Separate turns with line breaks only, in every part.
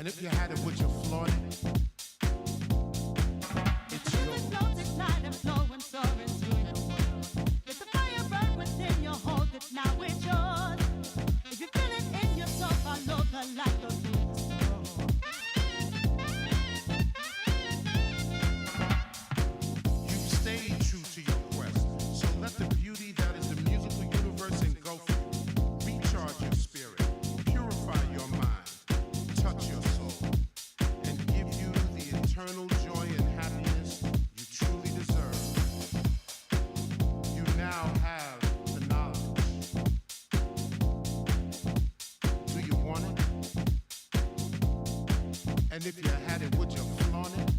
And if you had it, would you flaunt it? It's yours.
Floats at night and flow and soar into your world. Let the fire burn within you, hold it, now it's yours. If you feel it in your soul, follow the light, go through the storm.
You've stayed true to your quest, so let the beauty that is the musical universe engulf you. Recharge your spirit, purify your mind, touch your soul, and give you the eternal joy and happiness you truly deserve. You now have the knowledge. Do you want it? And if you had it, would you flaunt it?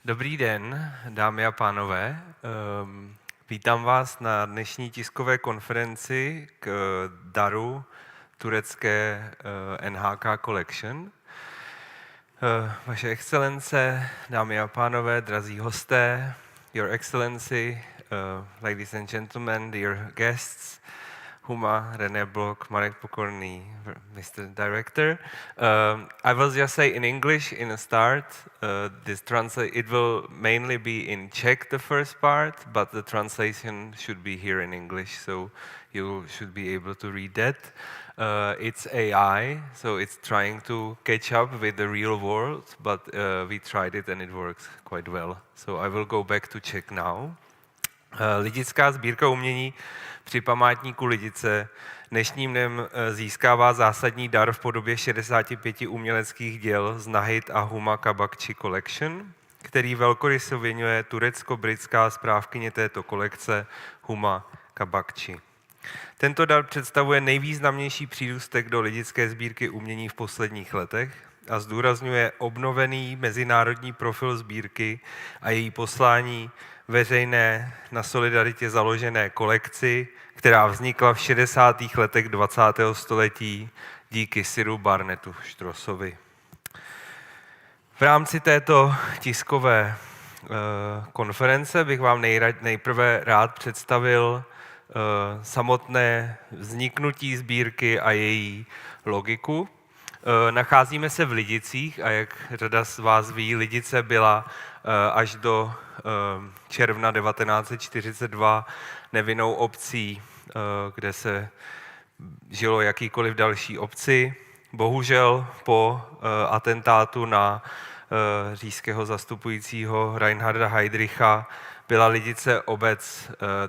Dobrý den, dámy a pánové. Vítám vás na dnešní tiskové konferenci k daru turecké NHK Collection. Vaše excelence, dámy a pánové, drazí hosté, Your Excellency, ladies and gentlemen, dear guests, Huma, René Block, Marek Pokorný, Mr. Director. I will just say in English in the start, it will mainly be in Czech, the first part, but the translation should be here in English, so you should be able to read that. It's AI, so it's trying to catch up with the real world, but we tried it and it works quite well. So I will go back to Czech now. Lidická sbírka umění při Památníku Lidice dnešním dnem získává zásadní dar v podobě 65 uměleckých děl z Nahid a Huma Kabakci Collection, který velkoryse věnuje turecko-britská správkyně této kolekce Huma Kabakci. Tento dar představuje nejvýznamnější přírůstek do lidické sbírky umění v posledních letech a zdůrazňuje obnovený mezinárodní profil sbírky a její poslání veřejné na solidaritě založené kolekci, která vznikla v 60. letech 20. století díky Siru Barnettu Strossovi. V rámci této tiskové konference bych vám nejprve rád představil samotné vzniknutí sbírky a její logiku. Nacházíme se v Lidicích a jak řada z vás ví, Lidice byla až do června 1942 nevinnou obcí, kde se žilo jakýkoliv další obci. Bohužel po atentátu na říšského zastupujícího Reinharda Heydricha byla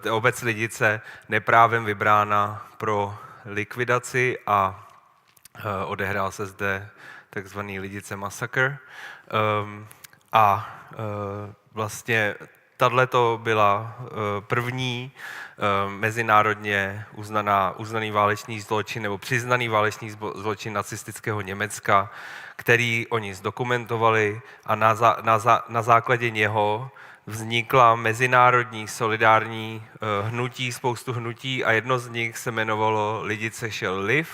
obec Lidice neprávem vybrána pro likvidaci a odehrál se zde takzvaný Lidice masakr. Vlastně tato byla první mezinárodně uznaný válečný zločin nebo přiznaný válečný zločin nacistického Německa, který oni zdokumentovali a na základě něho vznikla mezinárodní solidární spoustu hnutí a jedno z nich se jmenovalo Lidice shall live,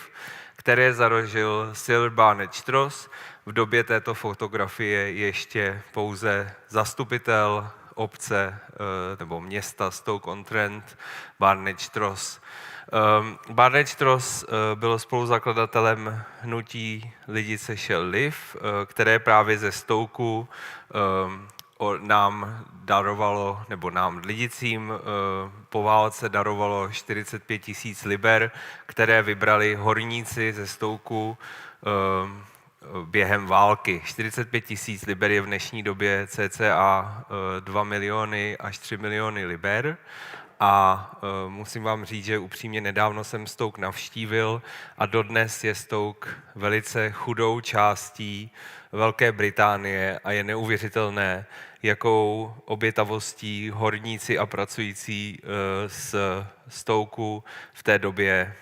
které založil Sir Barnet Stross, v době této fotografie ještě pouze zastupitel obce nebo města Stoke-on-Trent, Barnet Stross. Barnet Stross byl spoluzakladatelem hnutí Lidice shall live, které právě ze Stoku nám darovalo, nebo nám Lidicím po válce darovalo 45 000 liber, které vybrali horníci ze Stoku během války. 45 000 liber je v dnešní době cca 2 miliony až 3 miliony liber. A musím vám říct, že upřímně nedávno jsem Stoke navštívil a dodnes je Stoke velice chudou částí Velké Británie a je neuvěřitelné, jakou obětavostí horníci a pracující z Stoku v té době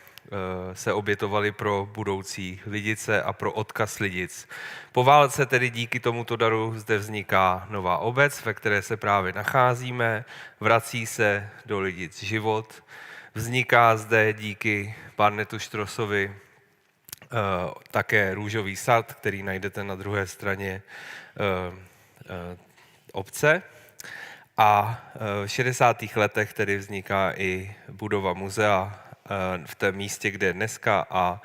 se obětovali pro budoucí Lidice a pro odkaz Lidic. Po válce tedy díky tomuto daru zde vzniká nová obec, ve které se právě nacházíme, vrací se do Lidic život, vzniká zde díky Barnettu Strossovi také růžový sad, který najdete na druhé straně obce. A v 60. letech tedy vzniká i budova muzea v tom místě, kde je dneska a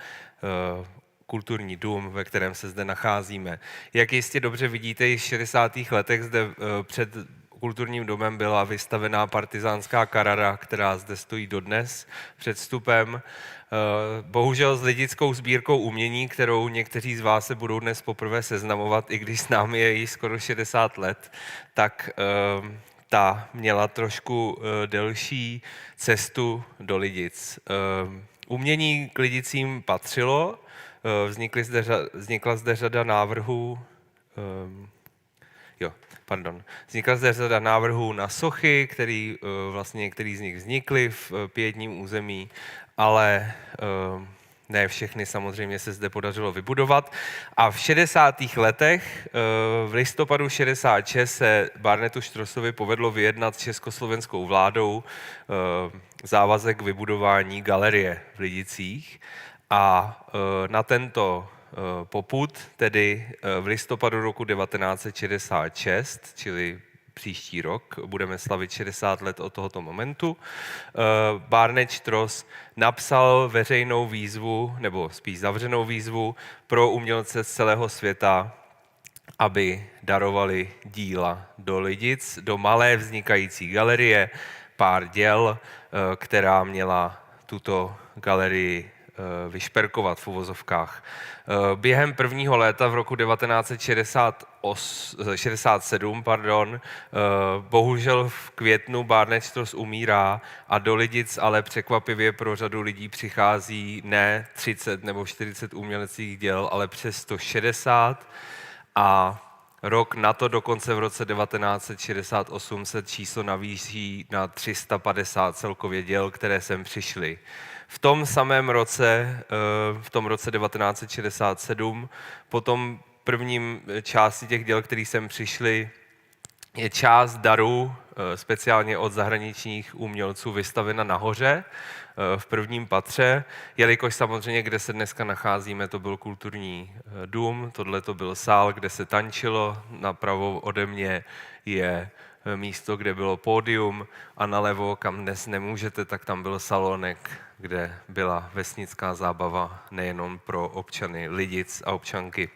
kulturní dům, ve kterém se zde nacházíme. Jak jistě dobře vidíte, i v 60. letech zde před kulturním domem byla vystavená partizánská karara, která zde stojí dodnes před vstupem. Bohužel s lidickou sbírkou umění, kterou někteří z vás se budou dnes poprvé seznamovat, i když s námi je již skoro 60 let, tak ta měla trošku delší cestu do Lidic. Umění k Lidicím patřilo, vznikla zde řada návrhů, vznikla zde řada návrhů na sochy, některý z nich vznikly v pietním území, ale ne všechny samozřejmě se zde podařilo vybudovat. A v 60. letech, v listopadu 66, se Barnetu Štrosovi povedlo vyjednat s československou vládou závazek vybudování galerie v Lidicích. A na tento popud, tedy v listopadu roku 1966, čili příští rok, budeme slavit 60 let od tohoto momentu, Barnet Štros napsal veřejnou výzvu, nebo spíš zavřenou výzvu pro umělce z celého světa, aby darovali díla do Lidic, do malé vznikající galerie, pár děl, která měla tuto galerii vyšperkovat v uvozovkách. Během prvního léta v roku 1967, bohužel v květnu Barnet Štros umírá a do Lidic ale překvapivě pro řadu lidí přichází ne 30 nebo 40 uměleckých děl, ale přes 160 a rok na to, dokonce v roce 1968, se číslo navýší na 350 celkově děl, které sem přišly. V tom samém roce, v tom roce 1967, potom prvním části těch děl, které sem přišly, je část daru, speciálně od zahraničních umělců, vystavena nahoře, v prvním patře, jelikož samozřejmě, kde se dneska nacházíme, to byl kulturní dům, tohle to byl sál, kde se tančilo, napravo ode mě je místo, kde bylo pódium a nalevo, kam dnes nemůžete, tak tam byl salonek, kde byla vesnická zábava nejenom pro občany Lidic a občanky.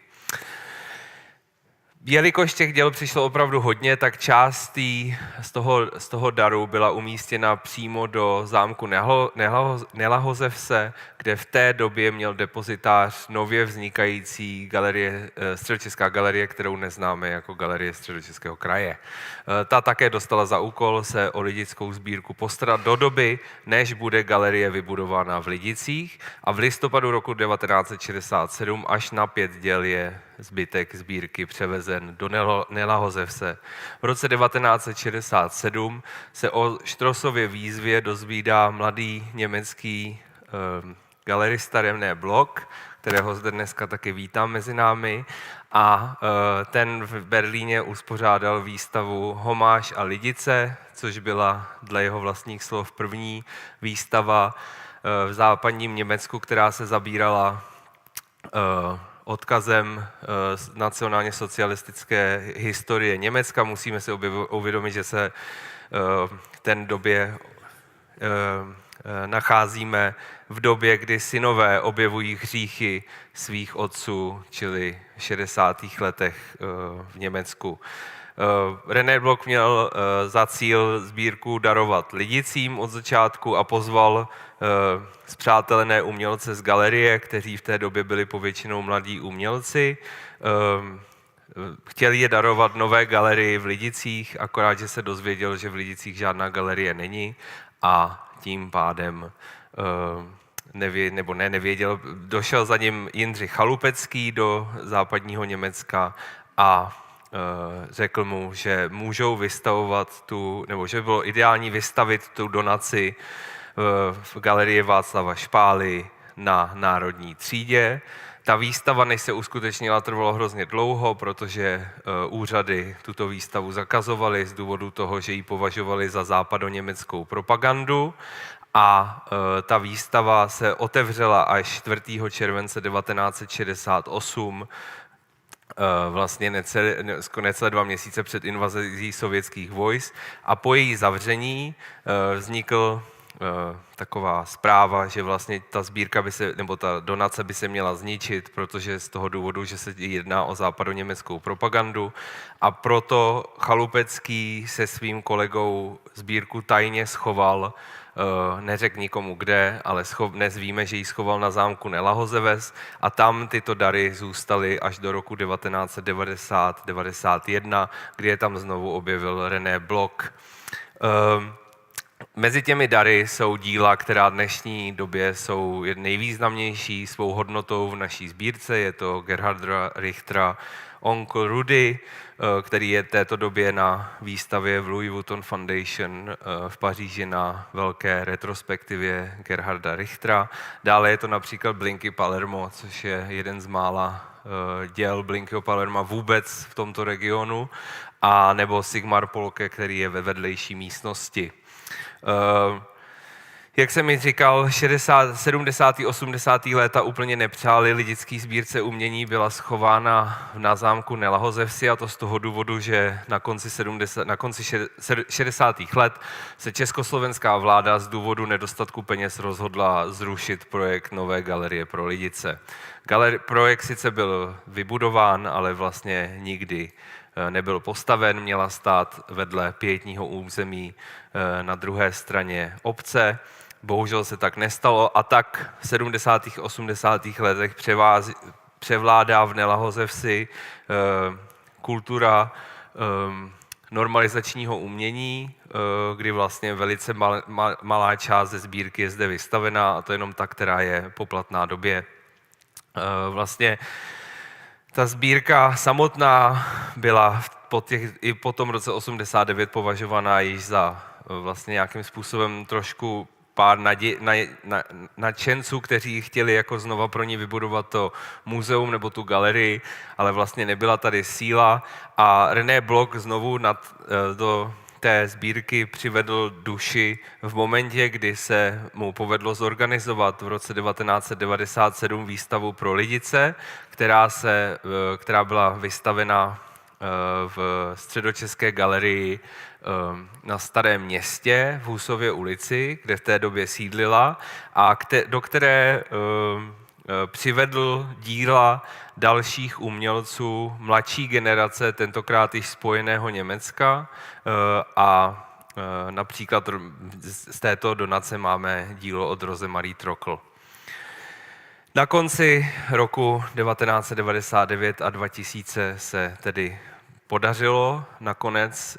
Jelikož těch děl přišlo opravdu hodně, tak část z toho daru byla umístěna přímo do zámku Nelahozevse, kde v té době měl depozitář nově vznikající galerie, Středočeská galerie, kterou neznáme jako Galerie Středočeského kraje. Ta také dostala za úkol se o lidickou sbírku postarat do doby, než bude galerie vybudována v Lidicích, a v listopadu roku 1967 až na 5 děl je zbytek sbírky převezen do Nelahozevse. V roce 1967 se o Štrosově výzvě dozvídá mladý německý galerista René Block, kterého zde dneska taky vítám mezi námi, a ten v Berlíně uspořádal výstavu Homáž a Lidice, což byla dle jeho vlastních slov první výstava v západním Německu, která se zabírala odkazem nacionálně socialistické historie Německa. Musíme si uvědomit, že se v té době nacházíme v době, kdy synové objevují hříchy svých otců, čili v 60. letech v Německu. René Block měl za cíl sbírku darovat Lidicím od začátku a pozval spřátelené umělce z galerie, kteří v té době byli povětšinou mladí umělci. Chtěli je darovat nové galerii v Lidicích, akorát, že se dozvěděl, že v Lidicích žádná galerie není, a tím pádem nevěděl, došel za ním Jindřich Chalupecký do západního Německa a řekl mu, že můžou vystavovat nebo že by bylo ideální vystavit tu donaci v galerii Václava Špály na Národní třídě. Ta výstava, než se uskutečnila, trvalo hrozně dlouho, protože úřady tuto výstavu zakazovaly z důvodu toho, že ji považovali za západoněmeckou propagandu, a ta výstava se otevřela až 4. července 1968, vlastně necelé 2 měsíce před invazí sovětských vojsk, a po její zavření vznikl taková zpráva, že vlastně ta sbírka nebo ta donace by se měla zničit, protože z toho důvodu, že se jedná o západoněmeckou propagandu, a proto Chalupecký se svým kolegou sbírku tajně schoval, neřekl nikomu kde, ale dnes víme, že ji schoval na zámku Nelahozeves, a tam tyto dary zůstaly až do roku 1990-91, kdy je tam znovu objevil René Block. Mezi těmi dary jsou díla, která v dnešní době jsou nejvýznamnější svou hodnotou v naší sbírce. Je to Gerharda Richtera Onkel Rudy, který je v této době na výstavě v Louis Vuitton Foundation v Paříži na velké retrospektivě Gerharda Richtera. Dále je to například Blinky Palermo, což je jeden z mála děl Blinkyho Palerma vůbec v tomto regionu, a nebo Sigmar Polke, který je ve vedlejší místnosti. Jak jsem mi říkal, 70. 80. léta úplně nepřáli Lidický sbírce umění, byla schována na zámku Nelahozevsi, a to z toho důvodu, že na konci 60. let se československá vláda z důvodu nedostatku peněz rozhodla zrušit projekt nové galerie pro Lidice. Projekt sice byl vybudován, ale vlastně nikdy nebyl postaven, měla stát vedle pietního území na druhé straně obce. Bohužel se tak nestalo, a tak v 70. 80. letech převládá v Nelahozevsi kultura normalizačního umění, kdy vlastně velice malá část ze sbírky je zde vystavená, a to jenom ta, která je poplatná době. Vlastně ta sbírka samotná byla i po tom roce 89 považovaná již za vlastně nějakým způsobem trošku pár nadšenců, kteří chtěli jako znova pro ní vybudovat to muzeum nebo tu galerii, ale vlastně nebyla tady síla, a René Block znovu do té sbírky přivedl duši v momentě, kdy se mu povedlo zorganizovat v roce 1997 výstavu pro Lidice, která byla vystavena v Středočeské galerii na Starém Městě v Husově ulici, kde v té době sídlila, a do které přivedl díla dalších umělců mladší generace, tentokrát již spojeného Německa, a například z této donace máme dílo od Rosemarie Trokl. Na konci roku 1999 a 2000 se tedy podařilo nakonec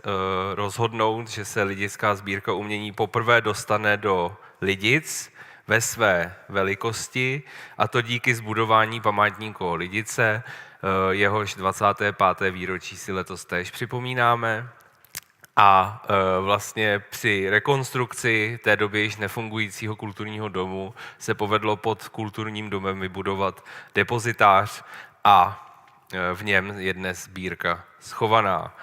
rozhodnout, že se Lidická sbírka umění poprvé dostane do Lidic ve své velikosti, a to díky zbudování Památníku Lidice, jehož 25. výročí si letos též připomínáme. A vlastně při rekonstrukci té době již nefungujícího kulturního domu se povedlo pod kulturním domem vybudovat depozitář, a v něm je dnes sbírka schovaná.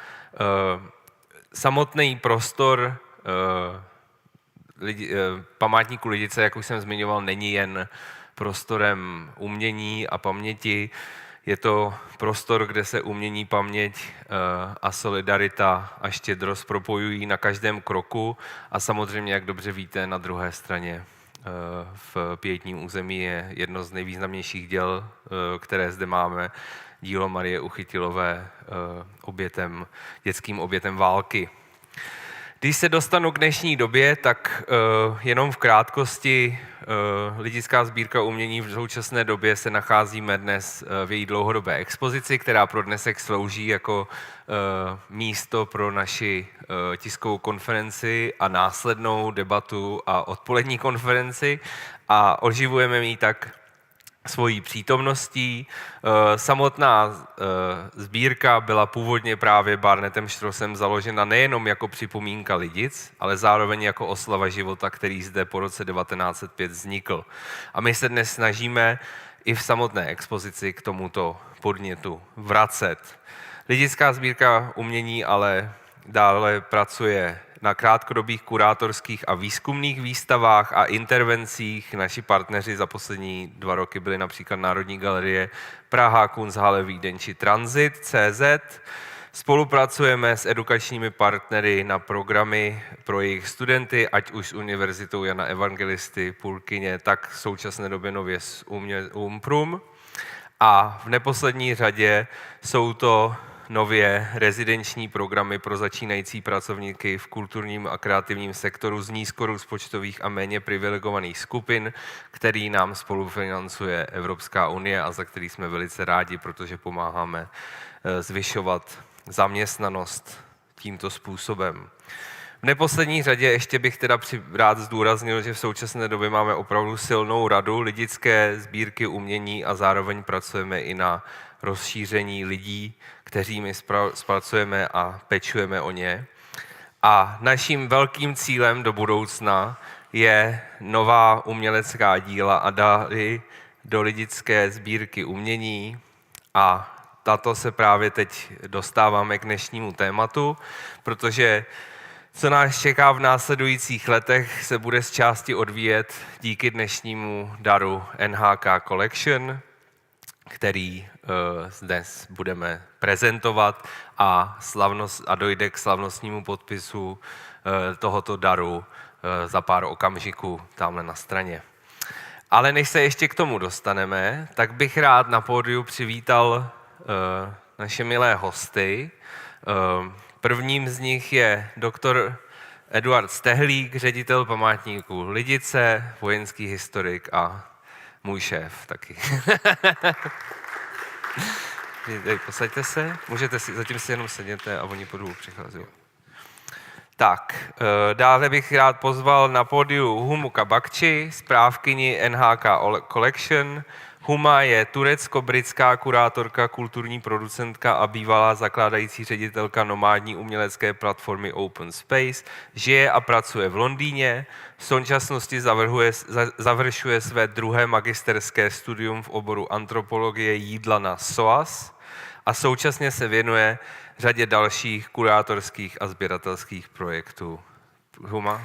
Samotný prostor Památníku Lidice, jak už jsem zmiňoval, není jen prostorem umění a paměti. Je to prostor, kde se umění, paměť a solidarita a štědrost propojují na každém kroku, a samozřejmě, jak dobře víte, na druhé straně v pietním území je jedno z nejvýznamnějších děl, které zde máme, dílo Marie Uchytilové, dětským obětem války. Když se dostanu k dnešní době, tak jenom v krátkosti Lidická sbírka umění v současné době se nacházíme dnes v její dlouhodobé expozici, která pro dnesek slouží jako místo pro naši tiskovou konferenci a následnou debatu a odpolední konferenci, a oživujeme ji tak svojí přítomností. Samotná sbírka byla původně právě Barnetem Štrosem založena nejenom jako připomínka Lidic, ale zároveň jako oslava života, který zde po roce 1905 vznikl. A my se dnes snažíme i v samotné expozici k tomuto podnětu vracet. Lidická sbírka umění ale dále pracuje na krátkodobých kurátorských a výzkumných výstavách a intervencích. Naši partneři za poslední 2 roky byly například Národní galerie Praha, Kunsthalle Vídeň či Transit.cz. Spolupracujeme s edukačními partnery na programy pro jejich studenty, ať už s Univerzitou Jana Evangelisty Pulkyně, tak v současné době nově s Umprum. A v neposlední řadě jsou to nově rezidenční programy pro začínající pracovníky v kulturním a kreativním sektoru z nízkorozpočtových a méně privilegovaných skupin, který nám spolufinancuje Evropská unie a za který jsme velice rádi, protože pomáháme zvyšovat zaměstnanost tímto způsobem. V neposlední řadě ještě bych teda rád zdůraznil, že v současné době máme opravdu silnou radu Lidické sbírky umění a zároveň pracujeme i na rozšíření lidí, kteří my zpracujeme a pečujeme o ně. A naším velkým cílem do budoucna je nová umělecká díla a dary do Lidické sbírky umění. A tato se právě teď dostáváme k dnešnímu tématu, protože co nás čeká v následujících letech, se bude z části odvíjet díky dnešnímu daru NHK Collection, který dnes budeme prezentovat a dojde k slavnostnímu podpisu tohoto daru za pár okamžiků tamhle na straně. Ale než se ještě k tomu dostaneme, tak bych rád na pódiu přivítal naše milé hosty. Prvním z nich je doktor Eduard Stehlík, ředitel Památníku Lidice, vojenský historik a můj šéf taky. Posaďte se, můžete si, zatím si jenom sedněte a oni po přichází. Tak, dále bych rád pozval na pódiu Humu Kabakci, správkyni NHK Collection. Huma je turecko-britská kurátorka, kulturní producentka a bývalá zakládající ředitelka nomádní umělecké platformy Open Space. Žije a pracuje v Londýně. V současnosti završuje své druhé magisterské studium v oboru antropologie jídla na SOAS a současně se věnuje řadě dalších kurátorských a sběratelských projektů. Huma?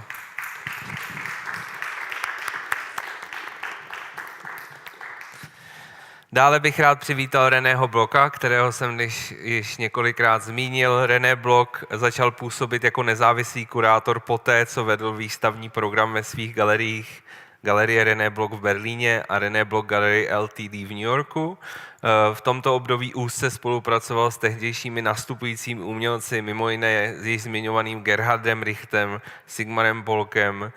Dále bych rád přivítal Reného Blocka, kterého jsem již několikrát zmínil. René Block začal působit jako nezávislý kurátor poté, co vedl výstavní program ve svých galeriích Galerie René Block v Berlíně a René Block Gallery Ltd. V New Yorku. V tomto období úzce spolupracoval s tehdejšími nastupujícími umělci, mimo jiné s již zmiňovaným Gerhardem Richtem, Sigmarem Bolkem,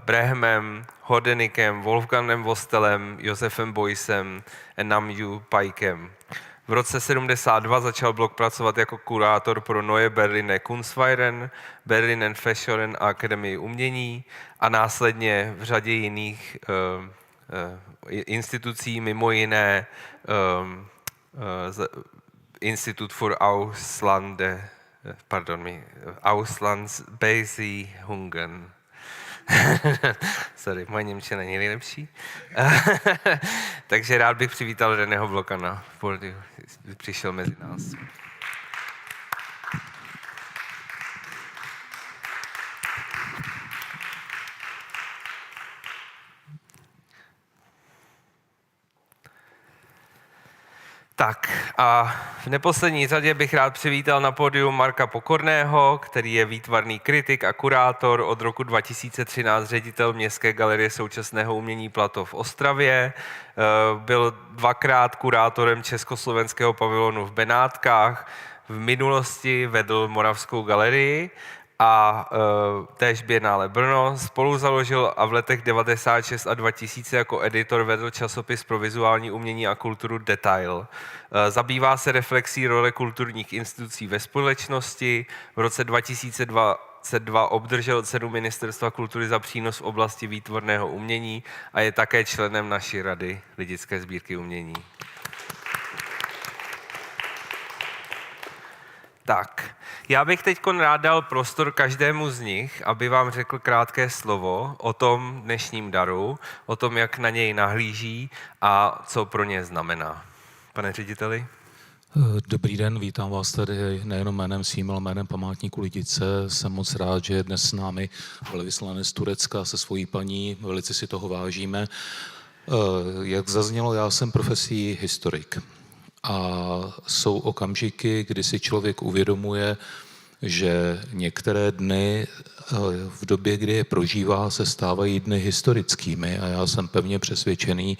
Brehmem, Hodenikem, Wolfgangem Vostelem, Josefem Boysem a Namju Pajkem. V roce 1972 začal Block pracovat jako kurátor pro Neue Berliner Kunstfeiern, Berliner Fächern a Akademii umění a následně v řadě jiných institucí, mimo jiné Institut für Auslandsbeziehungen. Sorry, moje němčina není nejlepší. Takže rád bych přivítal Reného Blocka na pódiu, přišel mezi nás. Tak a v neposlední řadě bych rád přivítal na pódiu Marka Pokorného, který je výtvarný kritik a kurátor, od roku 2013 ředitel Městské galerie současného umění PLATO v Ostravě. Byl dvakrát kurátorem československého pavilonu v Benátkách, v minulosti vedl Moravskou galerii a též Biennále Brno. Spolu založil a v letech 1996 a 2000 jako editor vedl časopis pro vizuální umění a kulturu Detail. Zabývá se reflexí role kulturních institucí ve společnosti. V roce 2022 obdržel cenu Ministerstva kultury za přínos v oblasti výtvarného umění a je také členem naší Rady Lidické sbírky umění. Tak, já bych teď rád dal prostor každému z nich, aby vám řekl krátké slovo o tom dnešním daru, o tom, jak na něj nahlíží a co pro ně znamená. Pane řediteli?
Dobrý den, vítám vás tady nejenom jménem svým, ale jménem Památníku Lidice. Jsem moc rád, že je dnes s námi velvyslanec z Turecka se svojí paní, velice si toho vážíme. Jak zaznělo, já jsem profesí historik. A jsou okamžiky, kdy si člověk uvědomuje, že některé dny v době, kdy je prožívá, se stávají dny historickými. A já jsem pevně přesvědčený,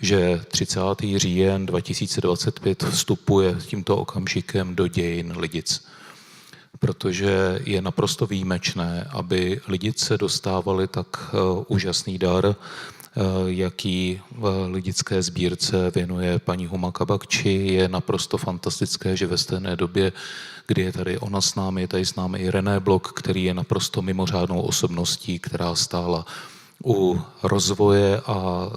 že 30. říjen 2025 vstupuje tímto okamžikem do dějin Lidic. Protože je naprosto výjimečné, aby Lidice dostávali tak úžasný dar, jaký v lidické sbírce věnuje paní Huma Kabakci. Je naprosto fantastické, že ve stejné době, kdy je tady ona s námi, je tady s námi i René Block, který je naprosto mimořádnou osobností, která stála u rozvoje a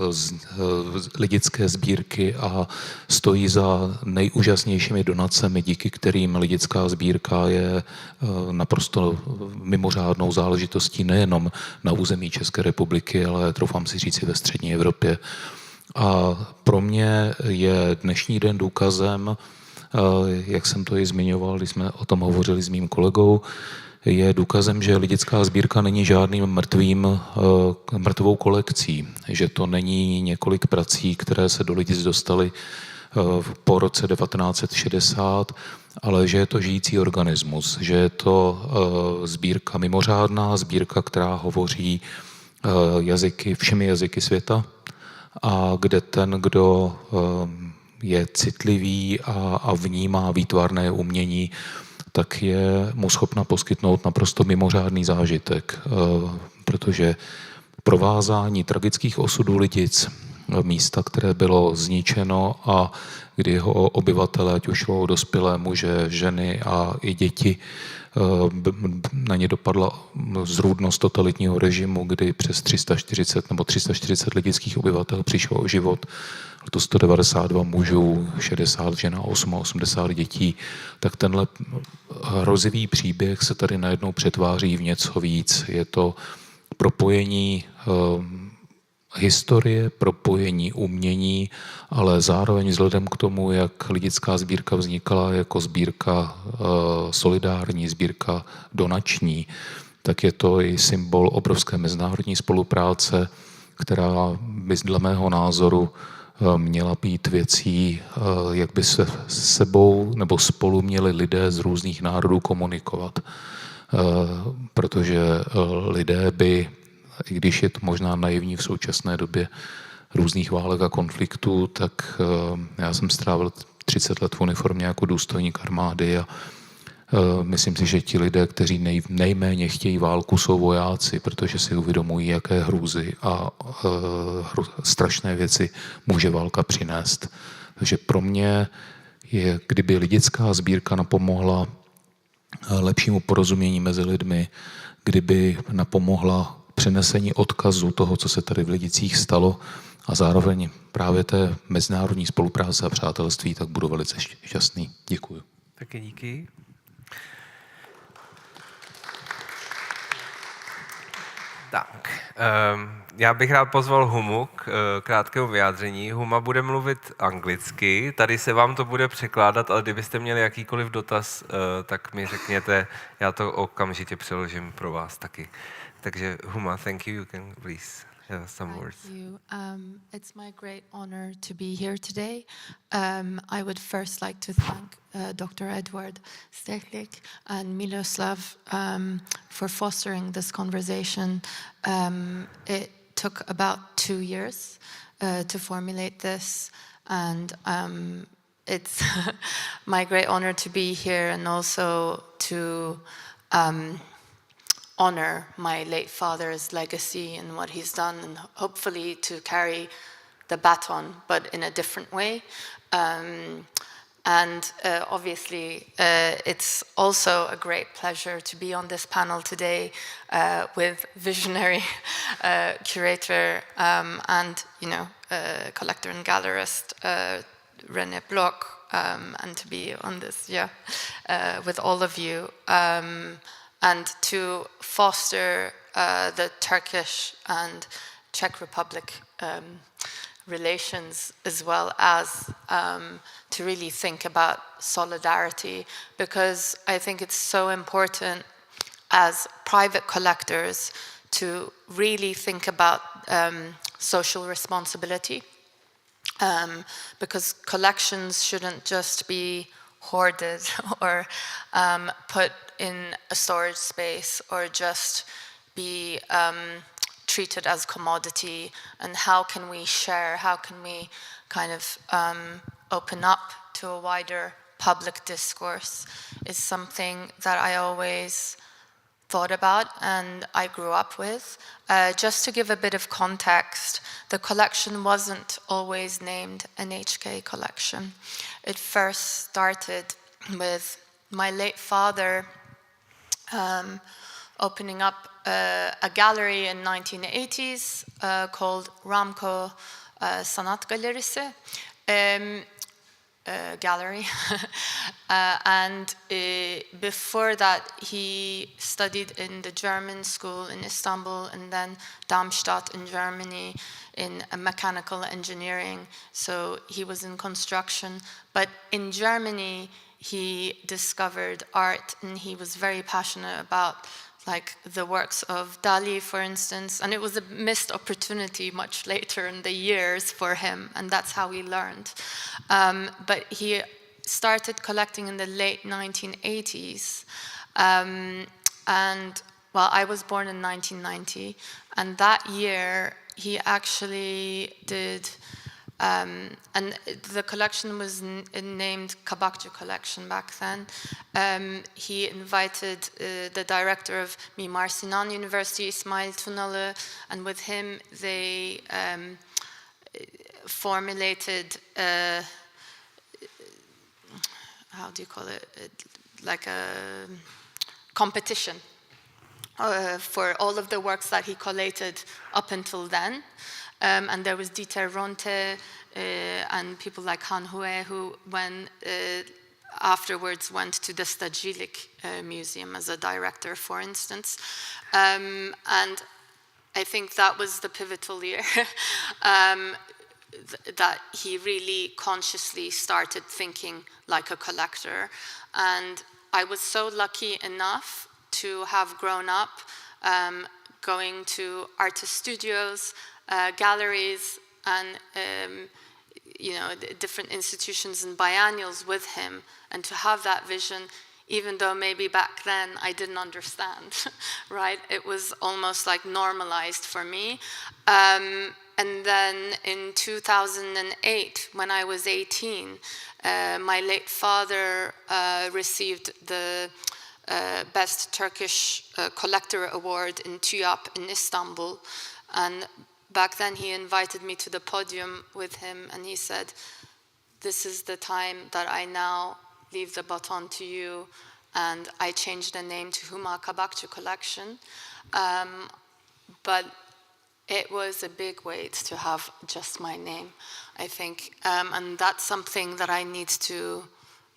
lidické sbírky a stojí za nejúžasnějšími donacemi, díky kterým lidická sbírka je naprosto mimořádnou záležitostí nejenom na území České republiky, ale troufám si říct i ve střední Evropě. A pro mě je dnešní den důkazem, jak jsem to i zmiňoval, když jsme o tom hovořili s mým kolegou, je důkazem, že lidická sbírka není žádným mrtvou kolekcí, že to není několik prací, které se do Lidic dostaly po roce 1960, ale že je to žijící organismus, že je to sbírka mimořádná, sbírka, která hovoří všemi jazyky světa a kde ten, kdo je citlivý a vnímá výtvarné umění, tak je mu schopna poskytnout naprosto mimořádný zážitek, protože provázání tragických osudů Lidic, místa, které bylo zničeno a kdy jeho obyvatelé, ať už šlo o dospělé muže, ženy a i děti, na ně dopadla zrůdnost totalitního režimu, kdy přes 340 lidických obyvatel přišlo o život, to 192 mužů, 60 žen a 80 dětí, tak tenhle hrozivý příběh se tady najednou přetváří v něco víc. Je to propojení historie, propojení umění, ale zároveň vzhledem k tomu, jak lidická sbírka vznikala jako sbírka solidární, sbírka donační, tak je to i symbol obrovské mezinárodní spolupráce, která by dle mého názoru měla být věcí, jak by se sebou nebo spolu měli lidé z různých národů komunikovat. Protože lidé by, i když je to možná naivní v současné době různých válek a konfliktů, tak já jsem strávil 30 let v uniformě jako důstojník armády a myslím si, že ti lidé, kteří nejméně chtějí válku, jsou vojáci, protože si uvědomují, jaké hrůzy a strašné věci může válka přinést. Takže pro mě je, kdyby lidická sbírka napomohla lepšímu porozumění mezi lidmi, kdyby napomohla přenesení odkazu toho, co se tady v Lidicích stalo a zároveň právě té mezinárodní spolupráce a přátelství, tak budu velice šťastný. Děkuji.
Taky díky. Tak, já bych rád pozval Humu k krátkému vyjádření. Huma bude mluvit anglicky, tady se vám to bude překládat, ale kdybyste měli jakýkoliv dotaz, tak mi řekněte, já to okamžitě přeložím pro vás taky. Takže Huma, thank you can please have some words.
Thank you. It's my great honor to be here today. I would first like to thank Dr. Eduard Stehlík and Miloslav for fostering this conversation. It took about 2 years to formulate this, and it's my great honor to be here and also to honor my late father's legacy and what he's done, and hopefully to carry the baton, but in a different way. Obviously, it's also a great pleasure to be on this panel today with visionary curator and, collector and gallerist René Block, and to be on this, with all of you. And to foster the Turkish and Czech Republic relations, as well as to really think about solidarity, because I think it's so important as private collectors to really think about social responsibility, because collections shouldn't just be hoarded or put in a storage space or just be treated as commodity. And how can we share, how can we kind of open up to a wider public discourse is something that I always thought about and I grew up with. Just to give a bit of context, the collection wasn't always named NHK Collection. It first started with my late father opening up a gallery in 1980s called Ramco Sanat Galerisi gallery. And before that, he studied in the German school in Istanbul and then Darmstadt in Germany in mechanical engineering. So he was in construction. But in Germany, he discovered art, and he was very passionate about like the works of Dali, for instance, and it was a missed opportunity much later in the years for him, and that's how he learned. But he started collecting in the late 1980s, and well, I was born in 1990, and that year he actually did, and the collection was named Kabakci Collection back then. He invited the director of Mimar Sinan University, Ismail Tunalı, and with him they formulated, how do you call it, like a competition for all of the works that he collated up until then. And there was Dieter Ronte and people like Han Hue, who afterwards went to the Stajilik Museum as a director, for instance. And I think that was the pivotal year that he really consciously started thinking like a collector. And I was so lucky enough to have grown up going to artist studios, galleries, and different institutions and biennials with him, and to have that vision, even though maybe back then I didn't understand, right? It was almost like normalized for me. And then in 2008, when I was 18, my late father received the Best Turkish Collector Award in TÜYAP in Istanbul. And back then he invited me to the podium with him, and he said, "This is the time that I now leave the baton to you." And I changed the name to Huma Kabakci Collection. But it was a big weight to have just my name, I think. And that's something that I need to,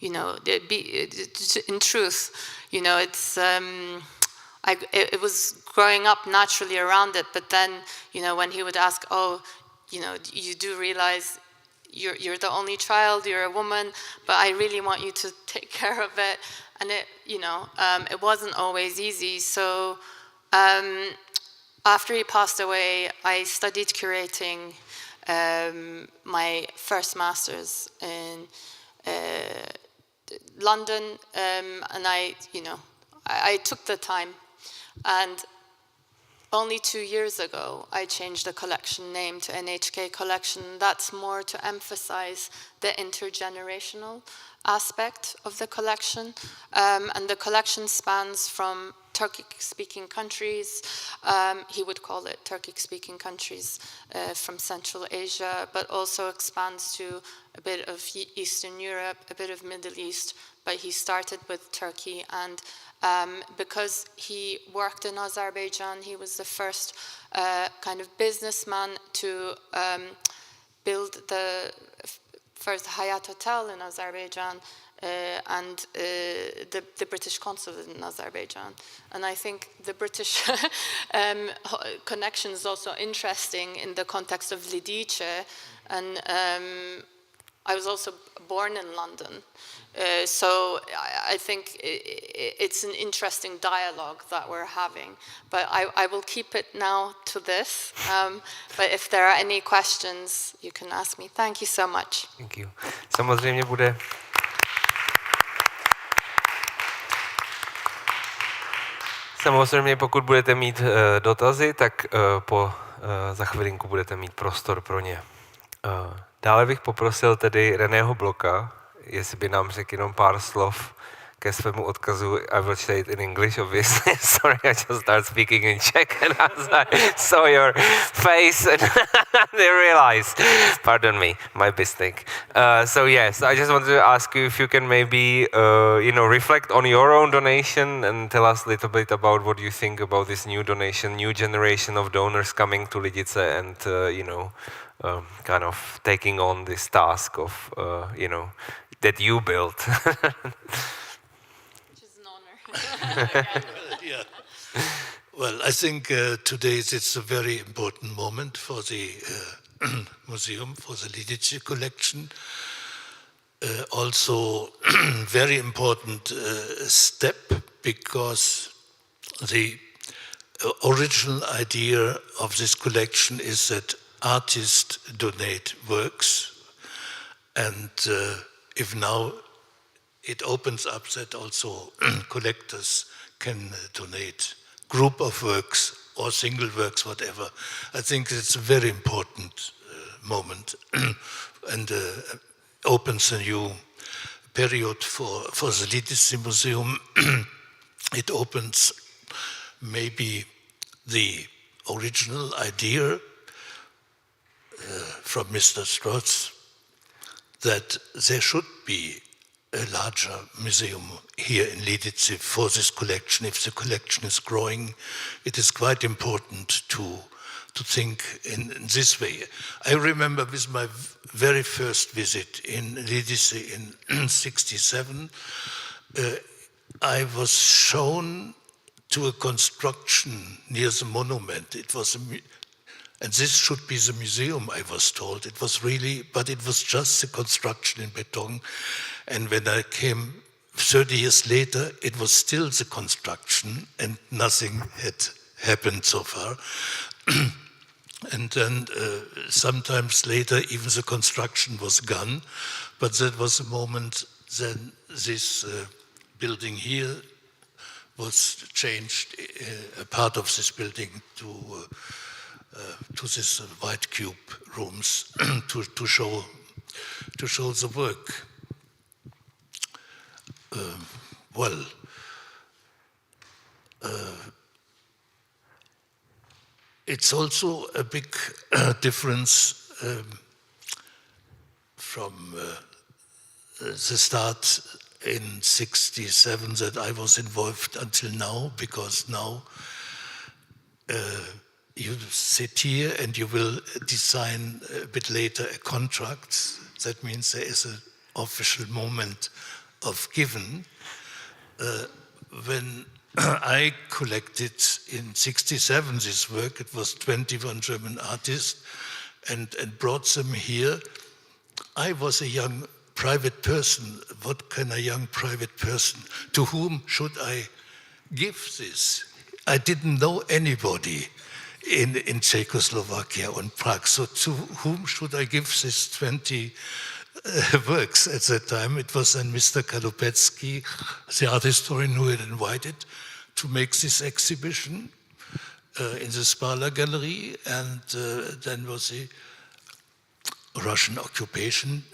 in truth, it's... it was growing up naturally around it, but then, when he would ask, you do realize you're the only child, you're a woman, but I really want you to take care of it. And it wasn't always easy. So after he passed away, I studied curating my first master's in London, and I took the time. And only 2 years ago, I changed the collection name to NHK Collection. That's more to emphasize the intergenerational aspect of the collection. And the collection spans from Turkic-speaking countries. He would call it Turkic-speaking countries from Central Asia, but also expands to a bit of Eastern Europe, a bit of Middle East. But he started with Turkey, and because he worked in Azerbaijan, he was the first kind of businessman to build the first Hayat Hotel in Azerbaijan and the British consulate in Azerbaijan. And I think the British connection is also interesting in the context of Lidice. And I was also born in London. So I think it's an interesting dialogue that we're having. But I will keep it now to this. But if there are any questions, you can ask me. Thank you so much.
Thank you. Samozřejmě bude... Samozřejmě, pokud budete mít dotazy, tak za chvilinku budete mít prostor pro ně. Dále bych poprosil tedy Reného Blocka, jestli by nám řekl jenom pár slov ke svému odkazu, I will say it in English, obviously. Sorry, I just started speaking in Czech and I saw your face and I realized, pardon me, my mistake. So yes, I just wanted to ask you if you can maybe, reflect on your own donation and tell us a little bit about what you think about this new donation, new generation of donors coming to Lidice and, kind of taking on this task of, that you built.
Yeah. Well, I think today it's a very important moment for the museum, for the Lidické collection. Also, very important step, because the original idea of this collection is that artists donate works, and if now it opens up that also collectors can donate group of works or single works, whatever. I think it's a very important moment and opens a new period for the Lidice Museum. It opens maybe the original idea from Mr. Strauss that there should be a larger museum here in Lidice for this collection. If the collection is growing, it is quite important to think in this way. I remember with my very first visit in Lidice in 1967, I was shown to a construction near the monument. It was and this should be the museum, I was told. It was really, but it was just the construction in beton. And when I came 30 years later, it was still the construction and nothing had happened so far. And then sometimes later, even the construction was gone. But that was the moment then this building here was changed, a part of this building to this white cube rooms to show the work. It's also a big difference from the start in 1967 that I was involved until now, because now you sit here and you will design a bit later a contract. That means there is an official moment of giving. When I collected in 1967 this work, it was 21 German artists, and brought them here. I was a young private person. What can a young private person, to whom should I give this? I didn't know anybody in Czechoslovakia or in Prague, so to whom should I give this 20 works at that time? It was then Mr. Kalupetsky, the art historian, who had invited to make this exhibition in the Spala Gallery, and then was the Russian occupation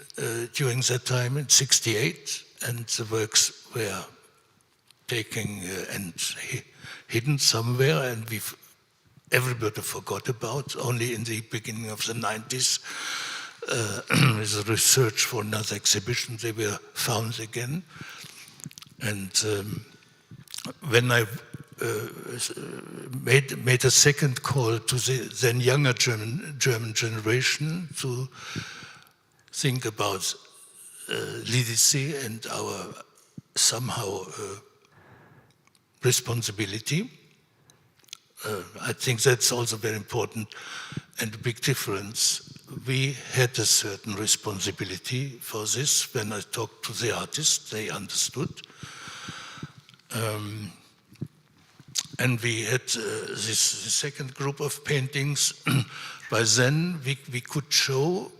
during that time in 1968, and the works were taken and hidden somewhere, and everybody forgot about. Only in the beginning of the 90s, with a research for another exhibition, they were found again. And when I made a second call to the then younger German generation to think about Lidice and our somehow responsibility, I think that's also very important and a big difference. We had a certain responsibility for this. When I talked to the artists, they understood. And we had this second group of paintings. By then, we could show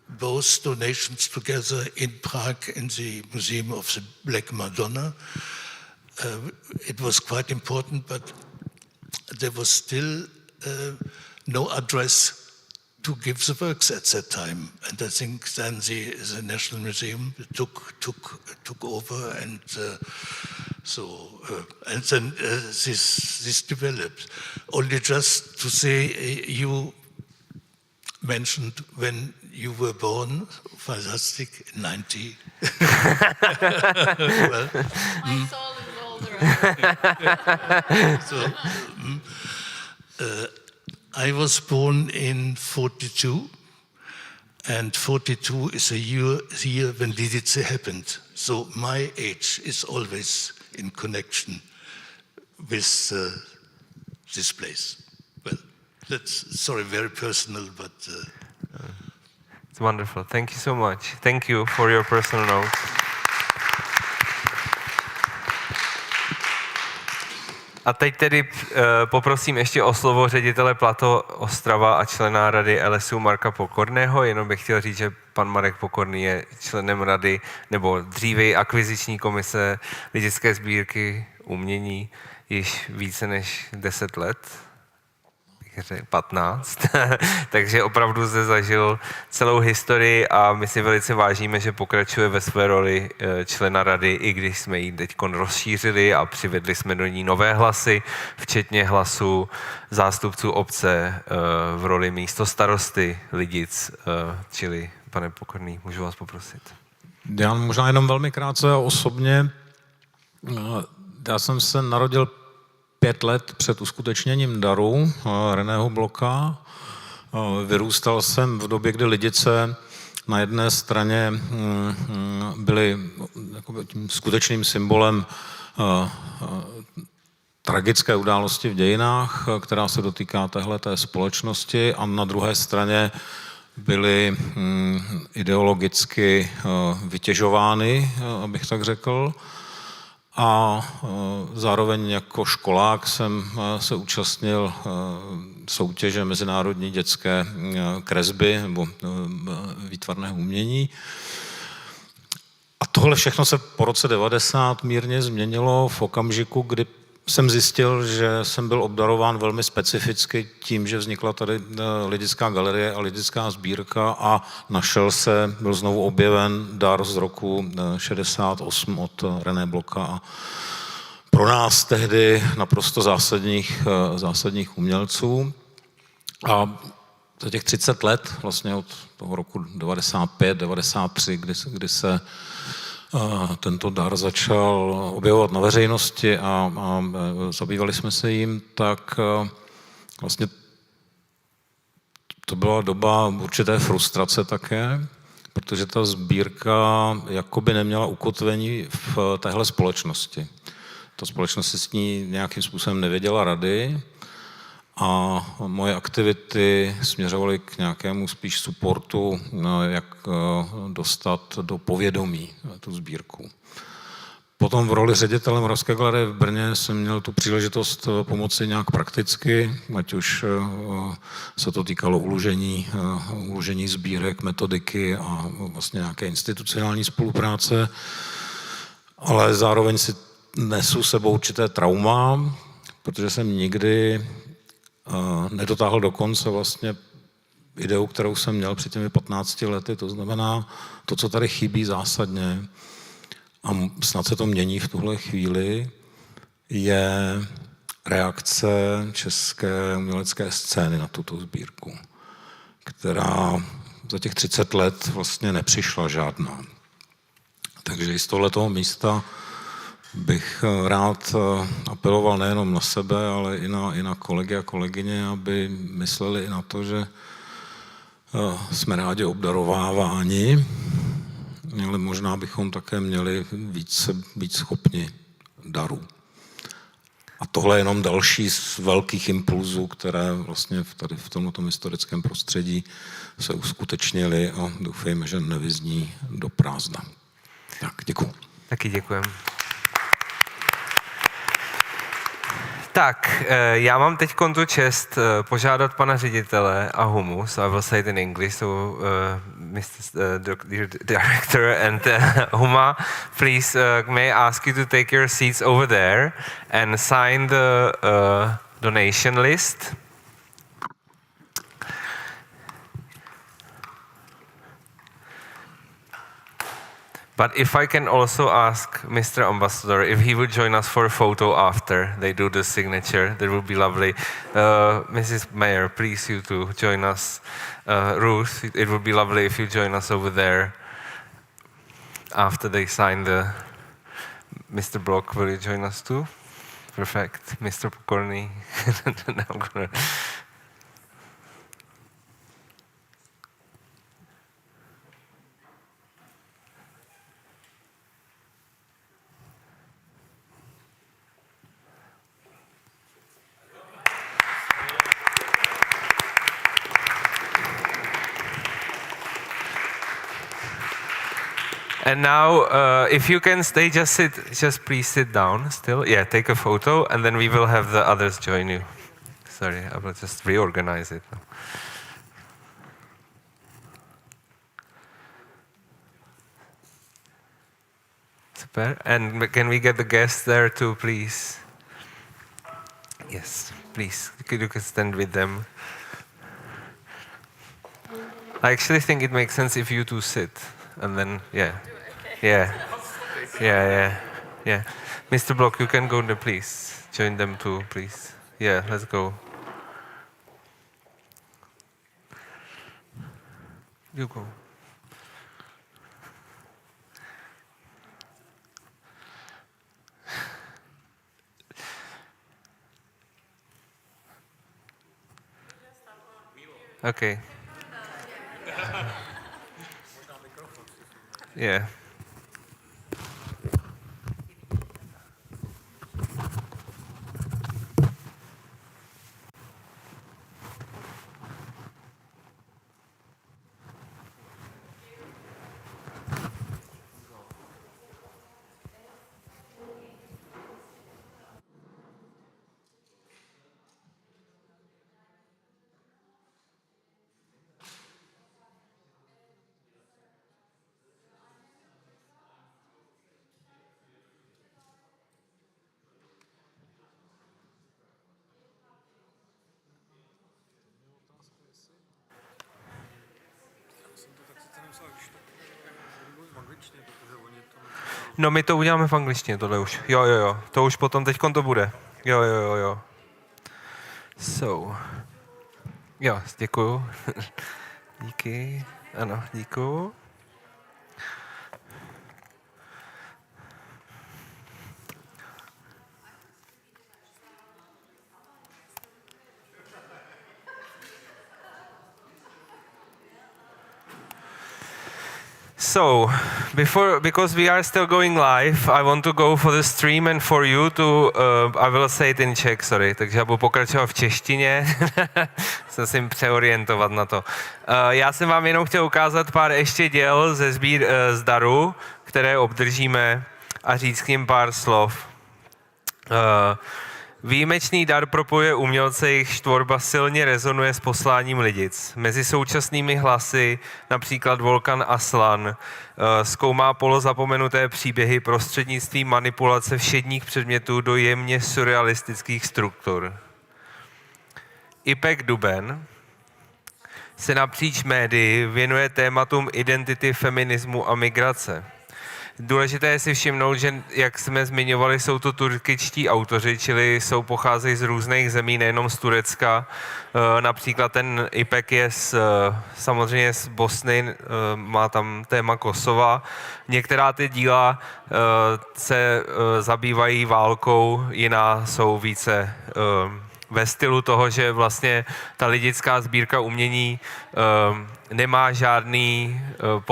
both donations together in Prague in the Museum of the Black Madonna. It was quite important, but there was still no address to give the works at that time. And I think then the National Museum took over, and and then this developed. Only just to say, you mentioned when you were born, fantastic, 90. Well,
My soul is older.
I was born in 42, and 42 is a year when Lidice happened. So my age is always in connection with this place. Well, that's, sorry, very personal, but...
It's wonderful. Thank you so much. Thank you for your personal note. A teď tedy poprosím ještě o slovo ředitele PLATO Ostrava a člena Rady LSU Marka Pokorného. Jenom bych chtěl říct, že pan Marek Pokorný je členem rady, nebo dříve akviziční komise Lidické sbírky umění již více než 10 let. 15, takže opravdu zde zažil celou historii a my si velice vážíme, že pokračuje ve své roli člena rady, i když jsme ji teď rozšířili a přivedli jsme do ní nové hlasy, včetně hlasů zástupců obce v roli místostarosty Lidic, čili pane Pokorný, můžu vás poprosit.
Já možná jenom velmi krátce a osobně. Já jsem se narodil 5 let před uskutečněním daru Reného Blocka. Vyrůstal jsem v době, kdy Lidice na jedné straně byly tím skutečným symbolem tragické události v dějinách, která se dotýká téhleté společnosti, a na druhé straně byly ideologicky vytěžovány, abych tak řekl. A zároveň jako školák jsem se účastnil soutěže mezinárodní dětské kresby nebo výtvarného umění. A tohle všechno se po roce 90 mírně změnilo v okamžiku, kdy jsem zjistil, že jsem byl obdarován velmi specificky tím, že vznikla tady Lidická galerie a Lidická sbírka a byl znovu objeven dar z roku 68 od René Blocka a pro nás tehdy naprosto zásadních umělců. A za těch 30 let, vlastně od toho roku 95, 93, kdy se tento dar začal objevovat na veřejnosti a zabývali jsme se jim, tak vlastně to byla doba určité frustrace také, protože ta sbírka jakoby neměla ukotvení v téhle společnosti. Ta společnost si s ní nějakým způsobem nevěděla rady a moje aktivity směřovaly k nějakému spíš supportu, jak dostat do povědomí tu sbírku. Potom v roli ředitele Moravské galerie v Brně jsem měl tu příležitost pomoci nějak prakticky, ať už se to týkalo uložení sbírek, metodiky a vlastně nějaké institucionální spolupráce, ale zároveň si nesu sebou určité trauma, protože jsem nikdy nedotáhl do konce vlastně ideu, kterou jsem měl před těmi 15 lety, to znamená to, co tady chybí zásadně, a snad se to mění v tuhle chvíli, je reakce české umělecké scény na tuto sbírku, která za těch 30 let vlastně nepřišla žádná. Takže i z tohletoho místa bych rád apeloval nejenom na sebe, ale i na kolegy a kolegyně, aby mysleli i na to, že jsme rádi obdarováváni, ale možná bychom také měli být schopni daru. A tohle je jenom další z velkých impulzů, které vlastně tady v tomto historickém prostředí se uskutečnily a doufejme, že nevyzní do prázdna. Tak, děkuji.
Taky děkujeme. Tak, já mám teď tu čest požádat pana ředitele a Humu, so I will say it in English, so Mr. Director and Huma, please may I ask you to take your seats over there and sign the donation list. But if I can also ask Mr. Ambassador if he would join us for a photo after they do the signature, that would be lovely. Mrs. Mayor, please you to join us. Ruth, it would be lovely if you join us over there after they sign the... Mr. Block, will you join us too? Perfect. Mr. Pokorný. And now, if you can stay, just please sit down still. Yeah, take a photo, and then we will have the others join you. Sorry, I will just reorganize it now. Super. And can we get the guests there too, please? Yes, please. You can stand with them. I actually think it makes sense if you two sit, and then, yeah. Yeah. Mr. Block, you can go there, please. Join them too, please. Yeah, let's go. You go. Okay. Yeah. No, my to uděláme v angličtině, tohle už. Jo. To už potom, teďkon to bude. Jo. So. Jo, děkuju. Díky. Ano, díkuju. So, because we are still going live, I want to go for the stream and for you to, I will say it in Czech, sorry, takže já budu pokračovat v češtině, se musím přeorientovat na to. Já jsem vám jenom chtěl ukázat pár ještě děl z daru, které obdržíme a říct k nim pár slov. Výjimečný dar propojuje umělce, jejichž tvorba silně rezonuje s posláním Lidic. Mezi současnými hlasy, například Volkan Aslan, zkoumá polozapomenuté příběhy prostřednictvím manipulace všedních předmětů do jemně surrealistických struktur. Ipek Duben se napříč médii věnuje tématům identity, feminismu a migrace. Důležité je si všimnout, že, jak jsme zmiňovali, jsou to turkičtí autoři, čili pocházejí z různých zemí, nejenom z Turecka. Například ten Ipek je samozřejmě z Bosny, má tam téma Kosova. Některá ty díla se zabývají válkou, jiná jsou více ve stylu toho, že vlastně ta lidická sbírka umění nemá žádný,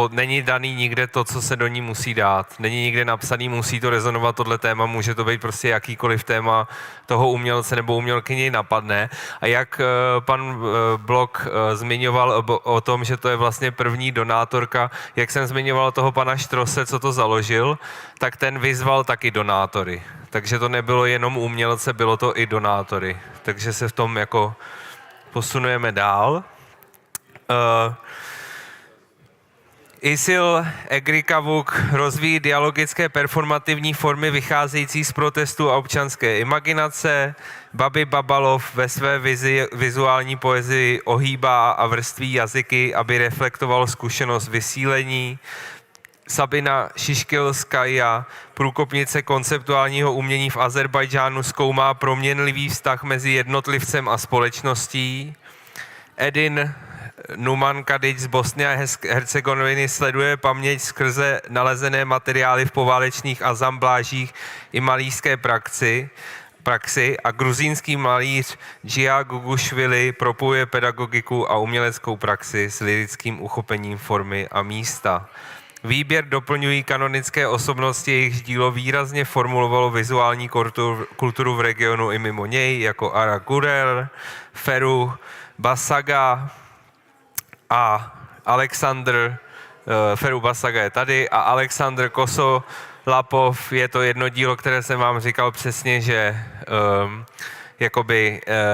není daný nikde to, co se do ní musí dát. Není nikde napsaný, musí to rezonovat tohle téma, může to být prostě jakýkoliv téma toho umělce nebo umělkyni napadne. A jak pan Block zmiňoval o tom, že to je vlastně první donátorka, jak jsem zmiňoval toho pana Štrose, co to založil, tak ten vyzval taky donátory. Takže to nebylo jenom umělce, bylo to i donátory. Takže se v tom jako posunujeme dál. Isil Egrikavuk rozvíjí dialogické performativní formy vycházející z protestů a občanské imaginace. Babi Babalov ve své vizuální poezii ohýbá a vrství jazyky, aby reflektoval zkušenost vysílení. Sabina Šiškilskaja, průkopnice konceptuálního umění v Azerbajdžánu, zkoumá proměnlivý vztah mezi jednotlivcem a společností. Edin Numankadič z Bosny a Hercegoviny sleduje paměť skrze nalezené materiály v poválečných asamblážích i malířské praxi a gruzínský malíř Gia Gugušvili propojuje pedagogiku a uměleckou praxi s lirickým uchopením formy a místa. Výběr doplňují kanonické osobnosti, jejichž dílo výrazně formulovalo vizuální kulturu v regionu i mimo něj, jako Ara Gurel, Feru Basaga a Feru Basaga je tady a Alexandr Kosolapov. Je to jedno dílo, které jsem vám říkal přesně, že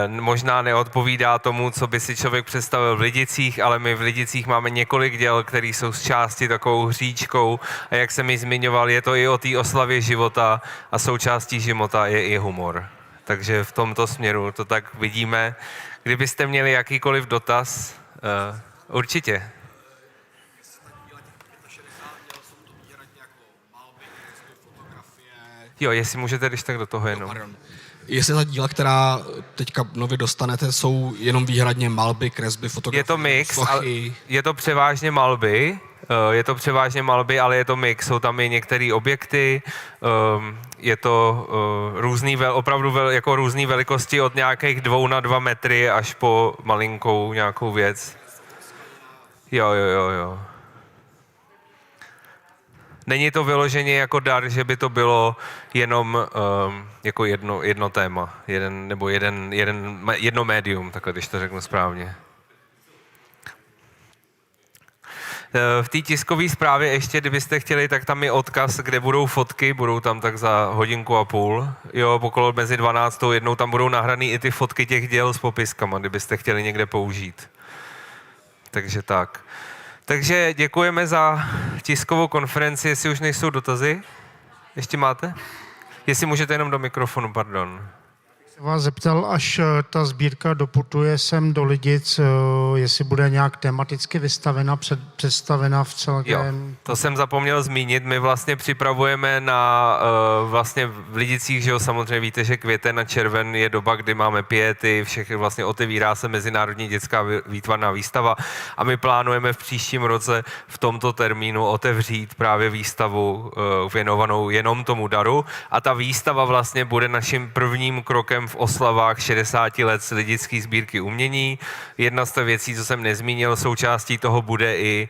možná neodpovídá tomu, co by si člověk představil v Lidicích, ale my v Lidicích máme několik děl, které jsou z části takovou hříčkou a jak jsem ji zmiňoval, je to i o té oslavě života a součástí života je i humor. Takže v tomto směru to tak vidíme. Kdybyste měli jakýkoliv dotaz, určitě. Jo, jestli můžete, když tak do toho jenom.
Jestli ta díla, která teďka nově dostanete, jsou jenom výhradně malby, kresby, fotografie,
je to mix,
sochy.
Je to převážně malby, ale je to mix. Jsou tam i některé objekty, je to opravdu různé velikosti od nějakých 2 na 2 metry až po malinkou nějakou věc. Jo. Není to vyloženě jako dar, že by to bylo jenom jako jedno téma, jedno médium, takhle, když to řeknu správně. V té tiskové zprávě ještě, kdybyste chtěli, tak tam je odkaz, kde budou fotky, budou tam tak za 1,5 hodiny. Jo, okolo mezi 12. a 1 tam budou nahraný i ty fotky těch děl s popiskama, kdybyste chtěli někde použít. Takže tak. Takže děkujeme za tiskovou konferenci, jestli už nejsou dotazy. Ještě máte? Jestli můžete jenom do mikrofonu, pardon.
Se vás zeptal, až ta sbírka doputuje sem do Lidic, jestli bude nějak tematicky představena v celém...
Jo, to jsem zapomněl zmínit. My vlastně připravujeme vlastně v Lidicích, že jo, samozřejmě víte, že květen a červen je doba, kdy máme piety, všechny vlastně otevírá se Mezinárodní dětská výtvarná výstava a my plánujeme v příštím roce v tomto termínu otevřít právě výstavu věnovanou jenom tomu daru a ta výstava vlastně bude naším prvním krokem v oslavách 60 let z Lidické sbírky umění. Jedna z těch věcí, co jsem nezmínil, součástí toho bude i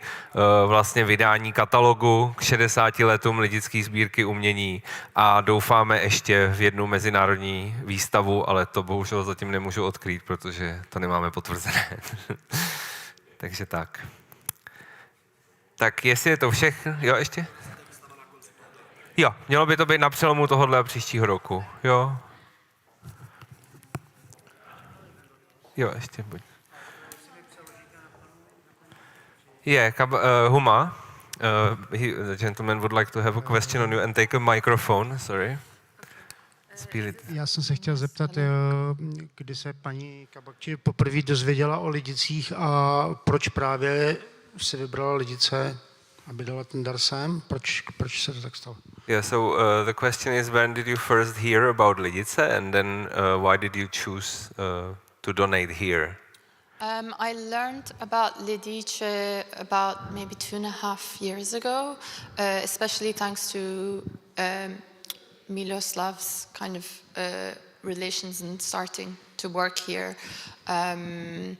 vlastně vydání katalogu k 60 letům Lidické sbírky umění a doufáme ještě v jednu mezinárodní výstavu, ale to bohužel zatím nemůžu odkrýt, protože to nemáme potvrzené. Takže tak. Tak jestli je to všechno, jo ještě? Jo, mělo by to být na přelomu tohohle a příštího roku, jo. Jo, ještě buď. Huma, the gentleman would like to have a question on you and take a microphone, sorry.
Já jsem se chtěl zeptat, kdy se paní Kabakci poprvé dozvěděla o Lidicích a proč právě si vybrala Lidice, aby dala ten dar sem? Proč se to tak stalo?
Yeah, so the question is, when did you first hear about Lidice and then why did you choose to donate here?
I learned about Lidice about maybe 2.5 years ago, especially thanks to Miloslav's kind of relations and starting to work here. And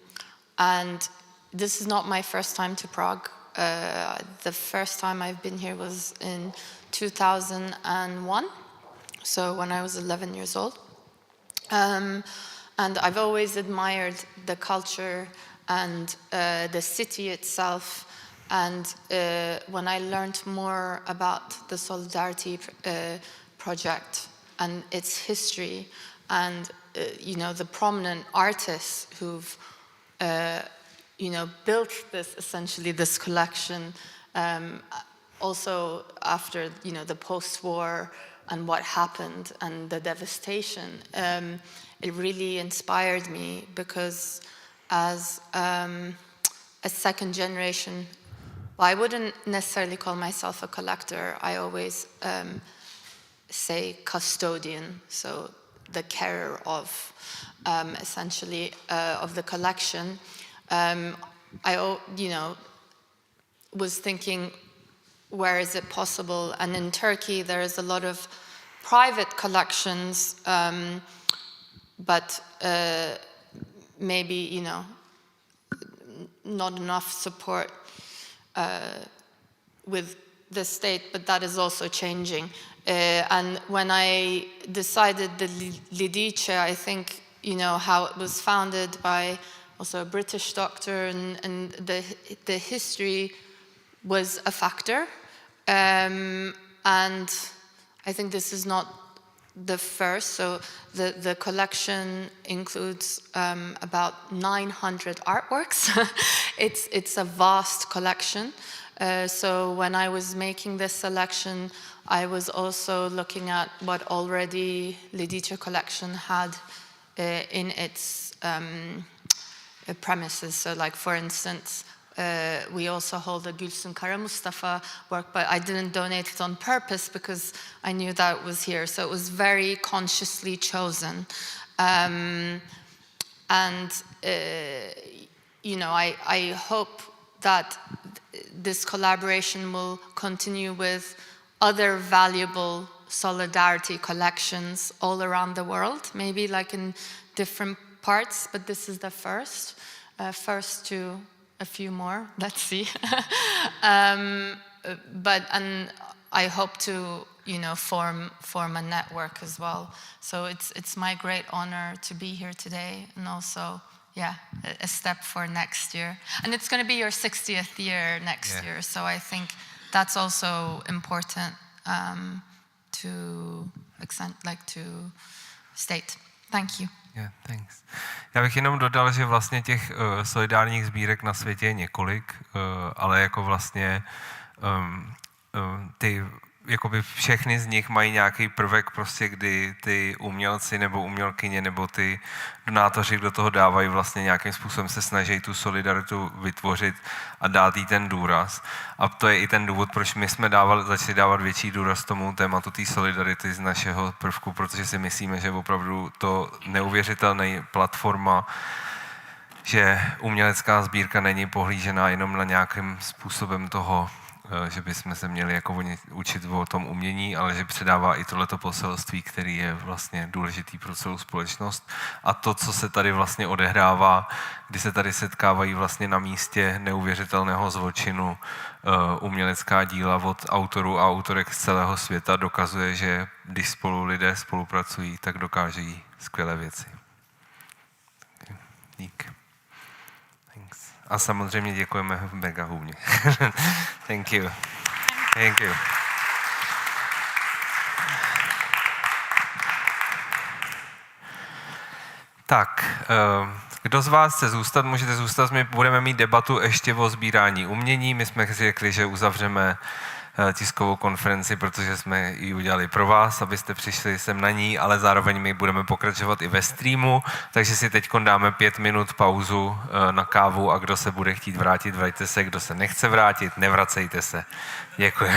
this is not my first time to Prague. The first time I've been here was in 2001, so when I was 11 years old. And I've always admired the culture and the city itself. And when I learned more about the Solidarity project and its history, and the prominent artists who've built this collection, also after the post-war and what happened and the devastation. It really inspired me because as a second generation well, I wouldn't necessarily call myself a collector. I always say custodian, so the carer of, essentially, of the collection. Was thinking, where is it possible? And in Turkey, there is a lot of private collections, but maybe, not enough support with the state, but that is also changing. And when I decided the Lidice, I think, how it was founded by also a British doctor, and the history was a factor. And I think this is not the first. So the collection includes about 900 artworks. It's a vast collection. So when I was making this selection, I was also looking at what already Lidice collection had in its premises. So like, for instance, we also hold a Gülsün Kara Mustafa work, but I didn't donate it on purpose because I knew that it was here. So it was very consciously chosen. I hope that this collaboration will continue with other valuable solidarity collections all around the world, maybe like in different parts, but this is the first to a few more, let's see. And I hope to, form a network as well. So it's my great honor to be here today, and also, a step for next year. And it's going to be your 60th year next year, so I think that's also important to state. Thank you.
Yeah, thanks. Já bych jenom dodal, že vlastně těch solidárních sbírek na světě je několik, ale jako vlastně ty jakoby všechny z nich mají nějaký prvek, prostě, kdy ty umělci nebo umělkyně nebo ty donátoři, kdo toho dávají, vlastně nějakým způsobem se snaží tu solidaritu vytvořit a dát jí ten důraz. A to je i ten důvod, proč my jsme začali dávat větší důraz tomu tématu té solidarity z našeho prvku, protože si myslíme, že opravdu to neuvěřitelná platforma, že umělecká sbírka není pohlížená jenom na nějakým způsobem toho, že bychom se měli jako učit o tom umění, ale že předává i tohleto poselství, který je vlastně důležitý pro celou společnost. A to, co se tady vlastně odehrává, kdy se tady setkávají vlastně na místě neuvěřitelného zločinu umělecká díla od autorů a autorek z celého světa, dokazuje, že když spolu lidé spolupracují, tak dokáží skvělé věci. Dík. A samozřejmě děkujeme mega Humě. Thank you. Thank you. Tak, kdo z vás chce zůstat, můžete zůstat. My budeme mít debatu ještě o sbírání umění. My jsme řekli, že uzavřeme tiskovou konferenci, protože jsme ji udělali pro vás, abyste přišli sem na ní, ale zároveň my budeme pokračovat i ve streamu, takže si teď dáme 5 minut pauzu na kávu a kdo se bude chtít vrátit, vraťte se, kdo se nechce vrátit, nevracejte se. Děkuji.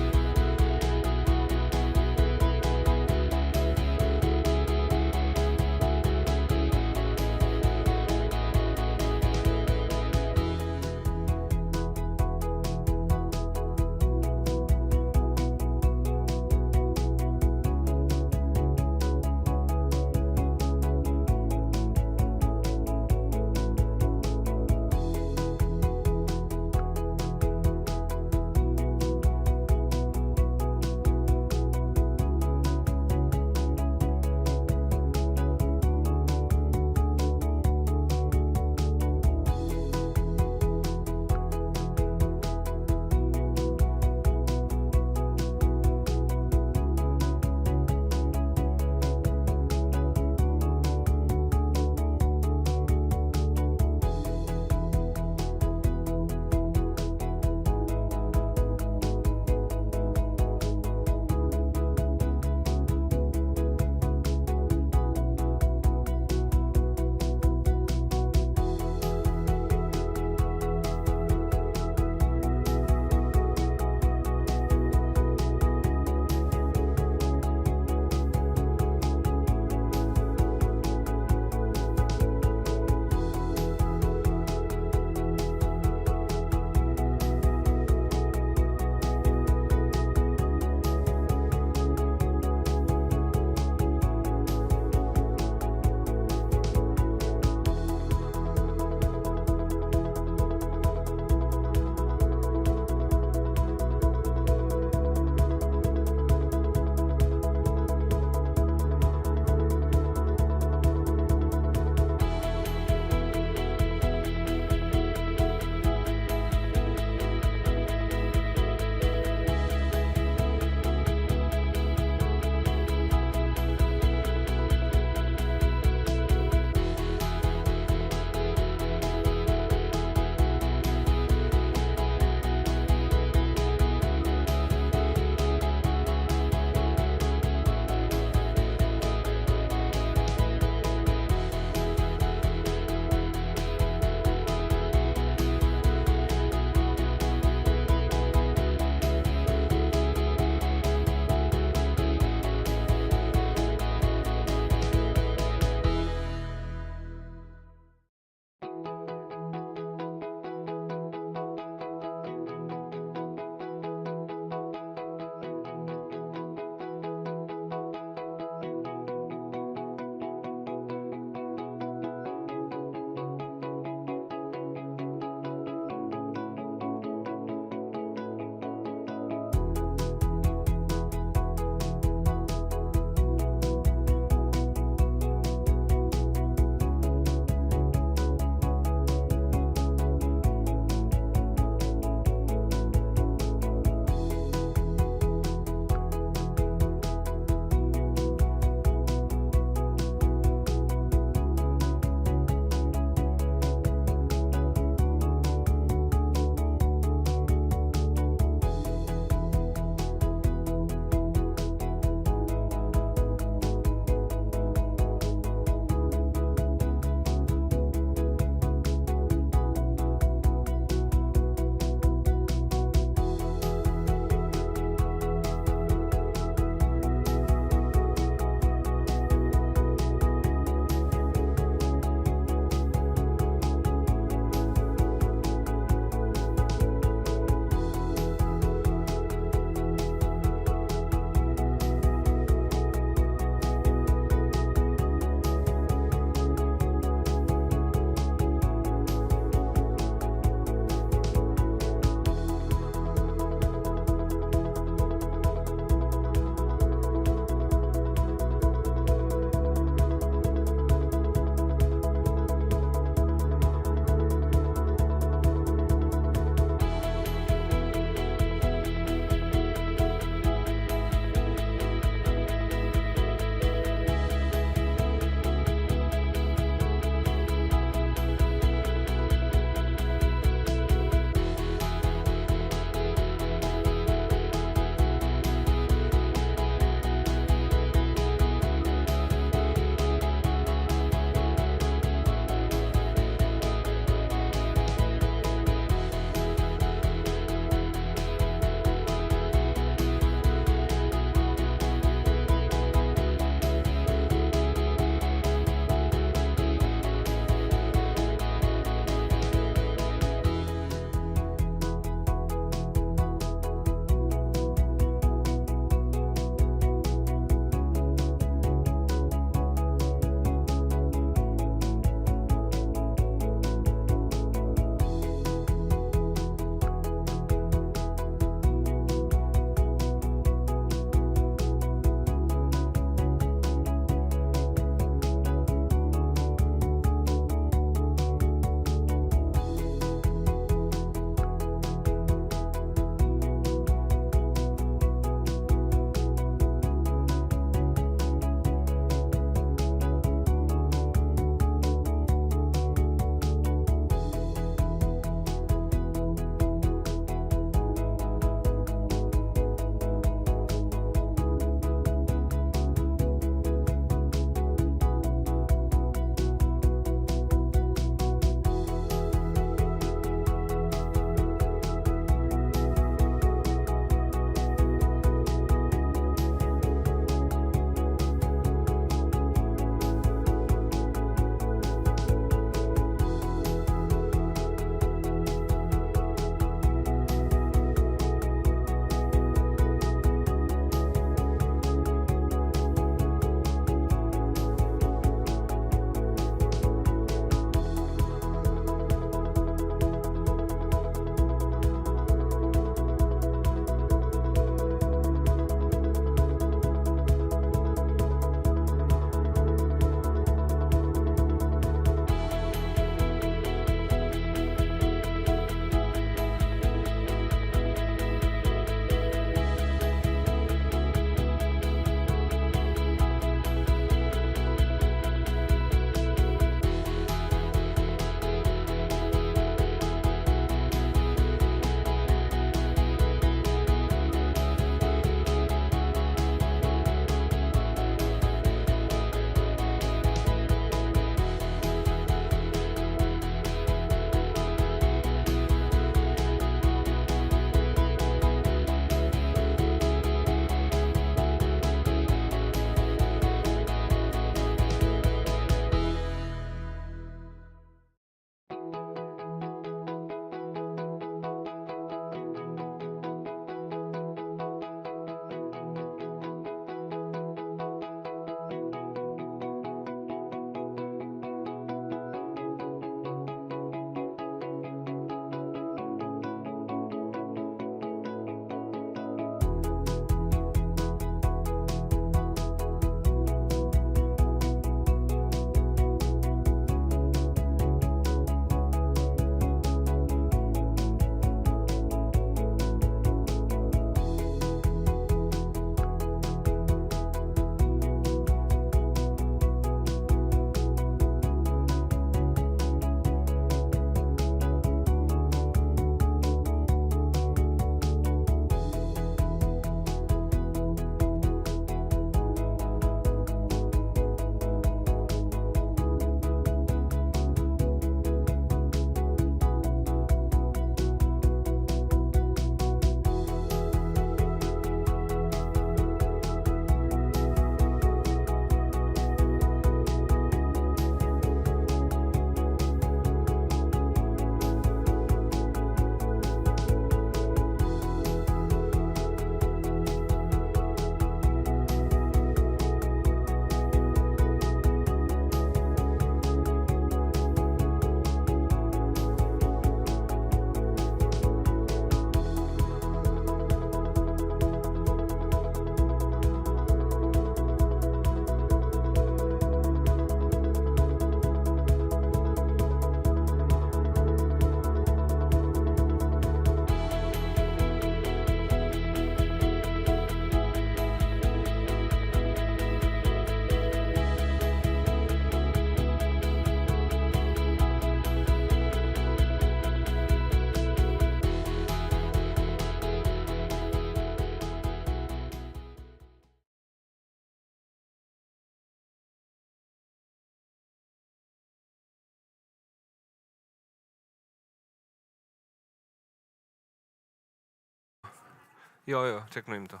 Jo, řeknu jim to.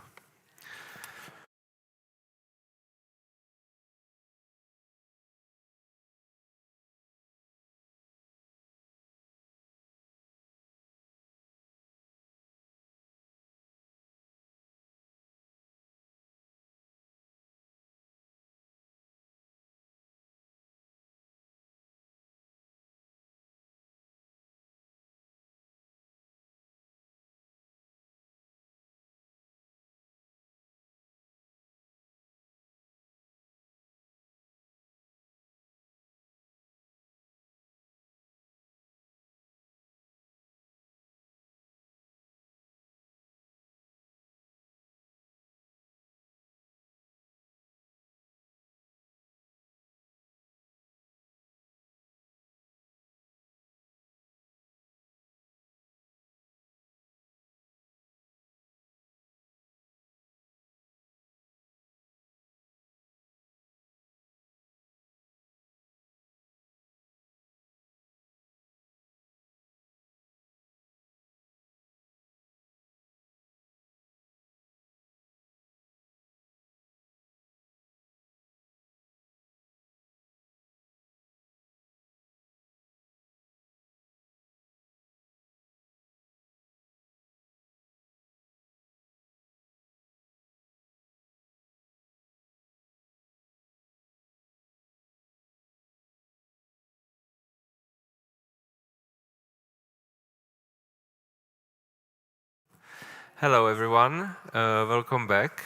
Hello everyone, welcome back.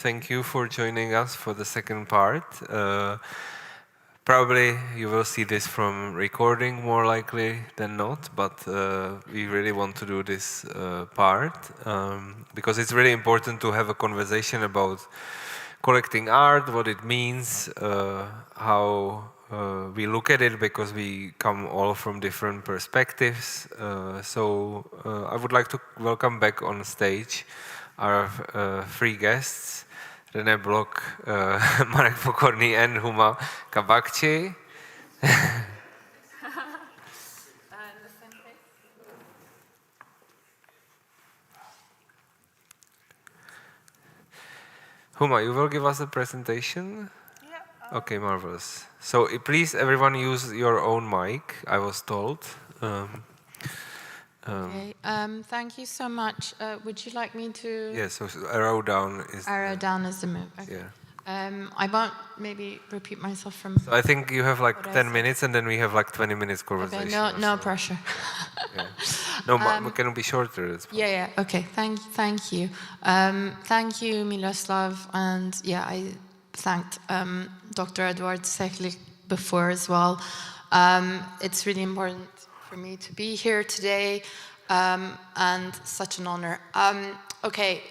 Thank you for joining us for the second part. Probably you will see this from recording more likely than not, but we really want to do this part because it's really important to have a conversation about collecting art, what it means, how we look at it, because we come all from different perspectives. So I would like to welcome back on stage our three guests, René Block, Marek Pokorný and Huma Kabakci. Huma, you will give us a presentation? Yeah. Okay, marvelous. So please, everyone, use your own mic, I was told.
Okay, thank you so much. Would you like me to...
Yeah, so arrow down is...
Arrow down is the move. Okay.
Yeah.
I won't maybe repeat myself from...
So I think you have like 10 minutes and then we have like 20 minutes conversation.
Okay, no pressure.
Yeah. No, can it be shorter?
Yeah, okay, thank you. Thank you, Miloslav, and yeah, I thanked Dr. Eduard Stehlík before as well. It's really important for me to be here today, and such an honor. Okay,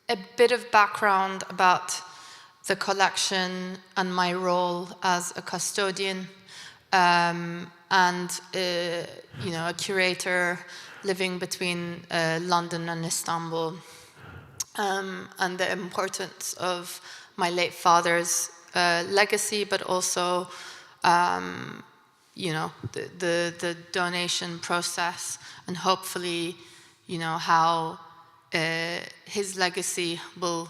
a bit of background about the collection and my role as a custodian, and a curator living between London and Istanbul, and the importance of my late father's legacy, but also the donation process, and hopefully how his legacy will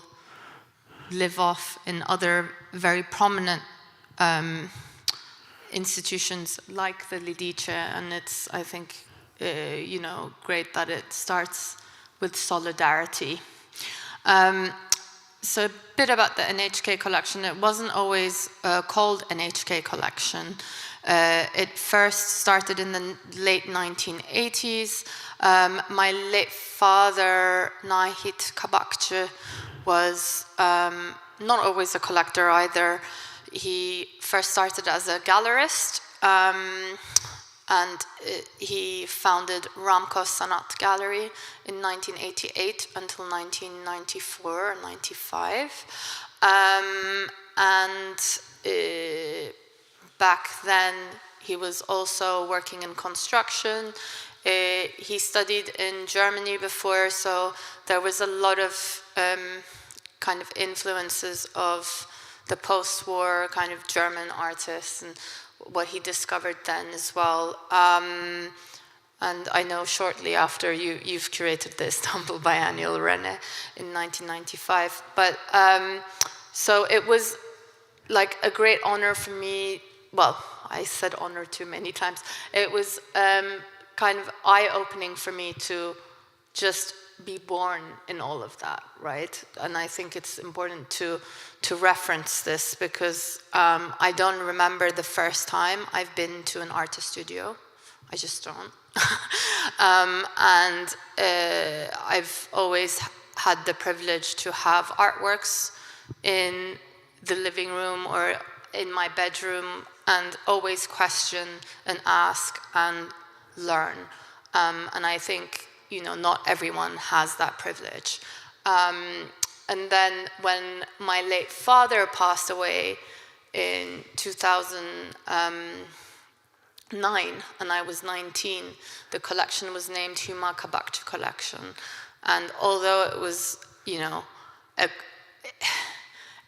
live off in other very prominent institutions like the Lidice, and it's, I think, great that it starts with solidarity. So a bit about the NHK Collection. It wasn't always called NHK Collection. It first started in the late 1980s. My late father, Huma Kabakci, was not always a collector either. He first started as a gallerist, and he founded Ramco Sanat Gallery in 1988 until 1994 or 95. Back then, he was also working in construction. He studied in Germany before, so there was a lot of kind of influences of the post-war kind of German artists and what he discovered then as well. and I know shortly after you've curated the Istanbul Biennial, René, in 1995. But so it was like a great honor for me. Well, I said honor too many times. It was kind of eye-opening for me to just be born in all of that, right? And I think it's important to reference this because I don't remember the first time I've been to an artist studio. I just don't. And I've always had the privilege to have artworks in the living room or in my bedroom and always question and ask and learn. And I think, you know, not everyone has that privilege. And then when my late father passed away in 2009, and I was 19, the collection was named Huma Kabakci Collection. And although it was, you know, a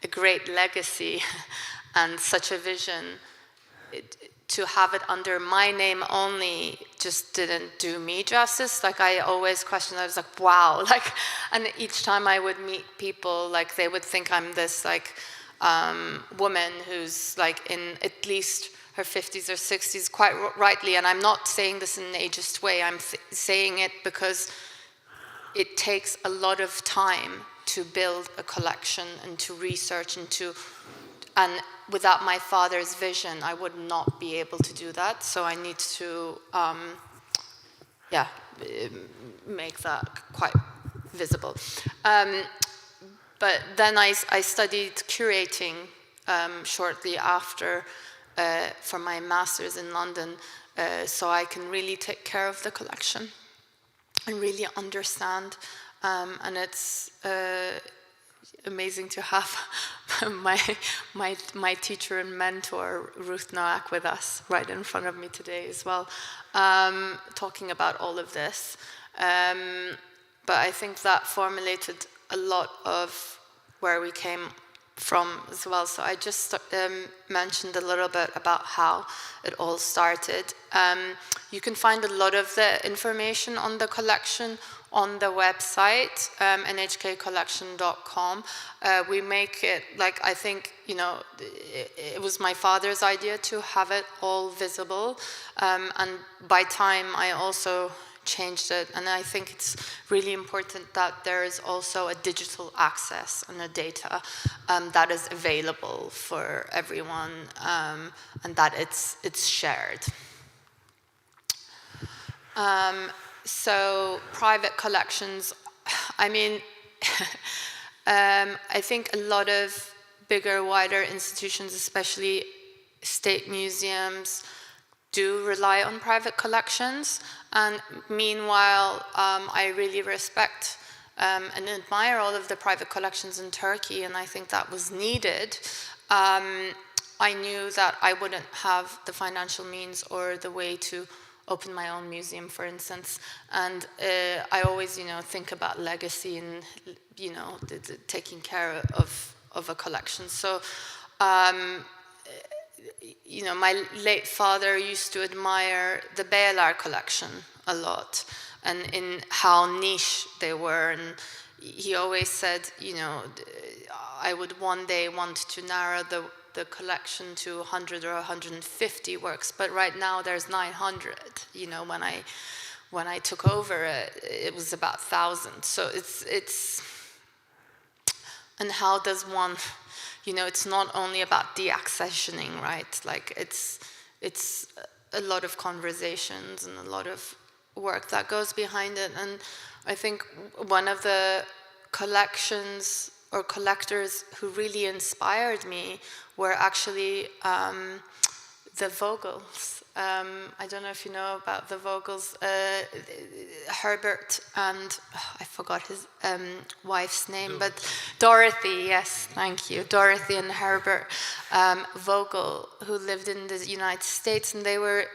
great legacy and such a vision, to have it under my name only just didn't do me justice. Like, I always questioned, I was like, wow, like, and each time I would meet people, like, they would think I'm this, like, woman who's, like, in at least her 50s or 60s, quite rightly, and I'm not saying this in an ageist way, I'm saying it because it takes a lot of time to build a collection and to research and without my father's vision, I would not be able to do that. So I need to, make that quite visible. But then I studied curating shortly after for my master's in London, so I can really take care of the collection and really understand. And it's amazing to have my teacher and mentor, Ruth Noack, with us right in front of me today as well, talking about all of this. But I think that formulated a lot of where we came from as well. So I just mentioned a little bit about how it all started. You can find a lot of the information on the collection on the website, nhkcollection.com. We make it, like, I think, you know, it was my father's idea to have it all visible. And by time, I also changed it. And I think it's really important that there is also a digital access and a data that is available for everyone and that it's shared. So private collections, I mean, I think a lot of bigger, wider institutions, especially state museums, do rely on private collections. And meanwhile, I really respect and admire all of the private collections in Turkey, and I think that was needed. I knew that I wouldn't have the financial means or the way to open my own museum, for instance, and I always, you know, think about legacy and, you know, the taking care of a collection. So, you know, my late father used to admire the Beyler collection a lot, and in how niche they were, and he always said, you know, I would one day want to narrow the collection to 100 or 150 works, but right now there's 900. You know, when I took over it was about 1,000. So it's and how does one, you know, it's not only about deaccessioning, right? Like it's a lot of conversations and a lot of work that goes behind it. And I think one of the collections or collectors who really inspired me were actually the Vogels. I don't know if you know about the Vogels. Herbert and, I forgot his wife's name, but Dorothy, yes, thank you. Dorothy and Herbert Vogel, who lived in the United States, and they were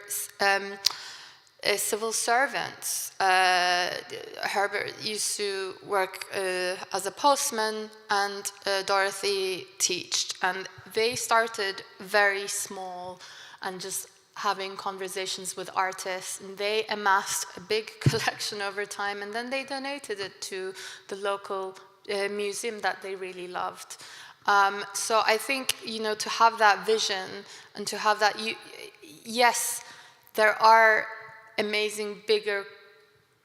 civil servants. Herbert used to work as a postman, and Dorothy taught. And they started very small and just having conversations with artists, and they amassed a big collection over time, and then they donated it to the local museum that they really loved. So I think, to have that vision and to have that, yes, there are amazing, bigger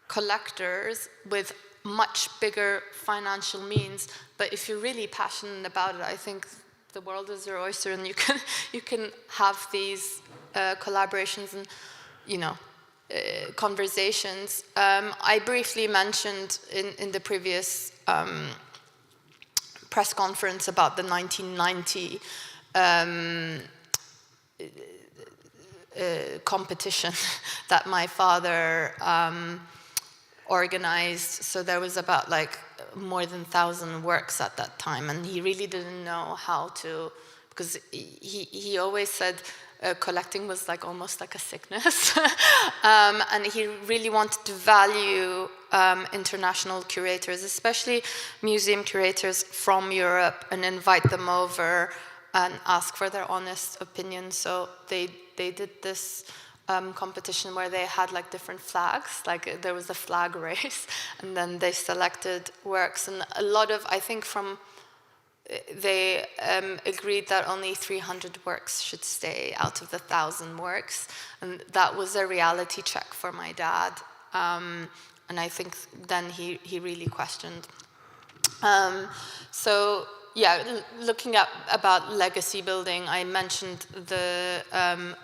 collectors with much bigger financial means, but if you're really passionate about it, I think the world is your oyster, and you can have these collaborations and, conversations. I briefly mentioned in the previous press conference about the 1990 competition that my father organized. So there was about more than 1,000 works at that time, and he really didn't know how to, because he always said collecting was almost like a sickness. And he really wanted to value international curators, especially museum curators from Europe, and invite them over and ask for their honest opinion. So they did this competition where they had different flags, there was a flag race, and then they selected works, and a lot of, I think they agreed that only 300 works should stay out of the 1,000 works, and that was a reality check for my dad, and I think then he really questioned. So yeah, looking at about legacy building, I mentioned the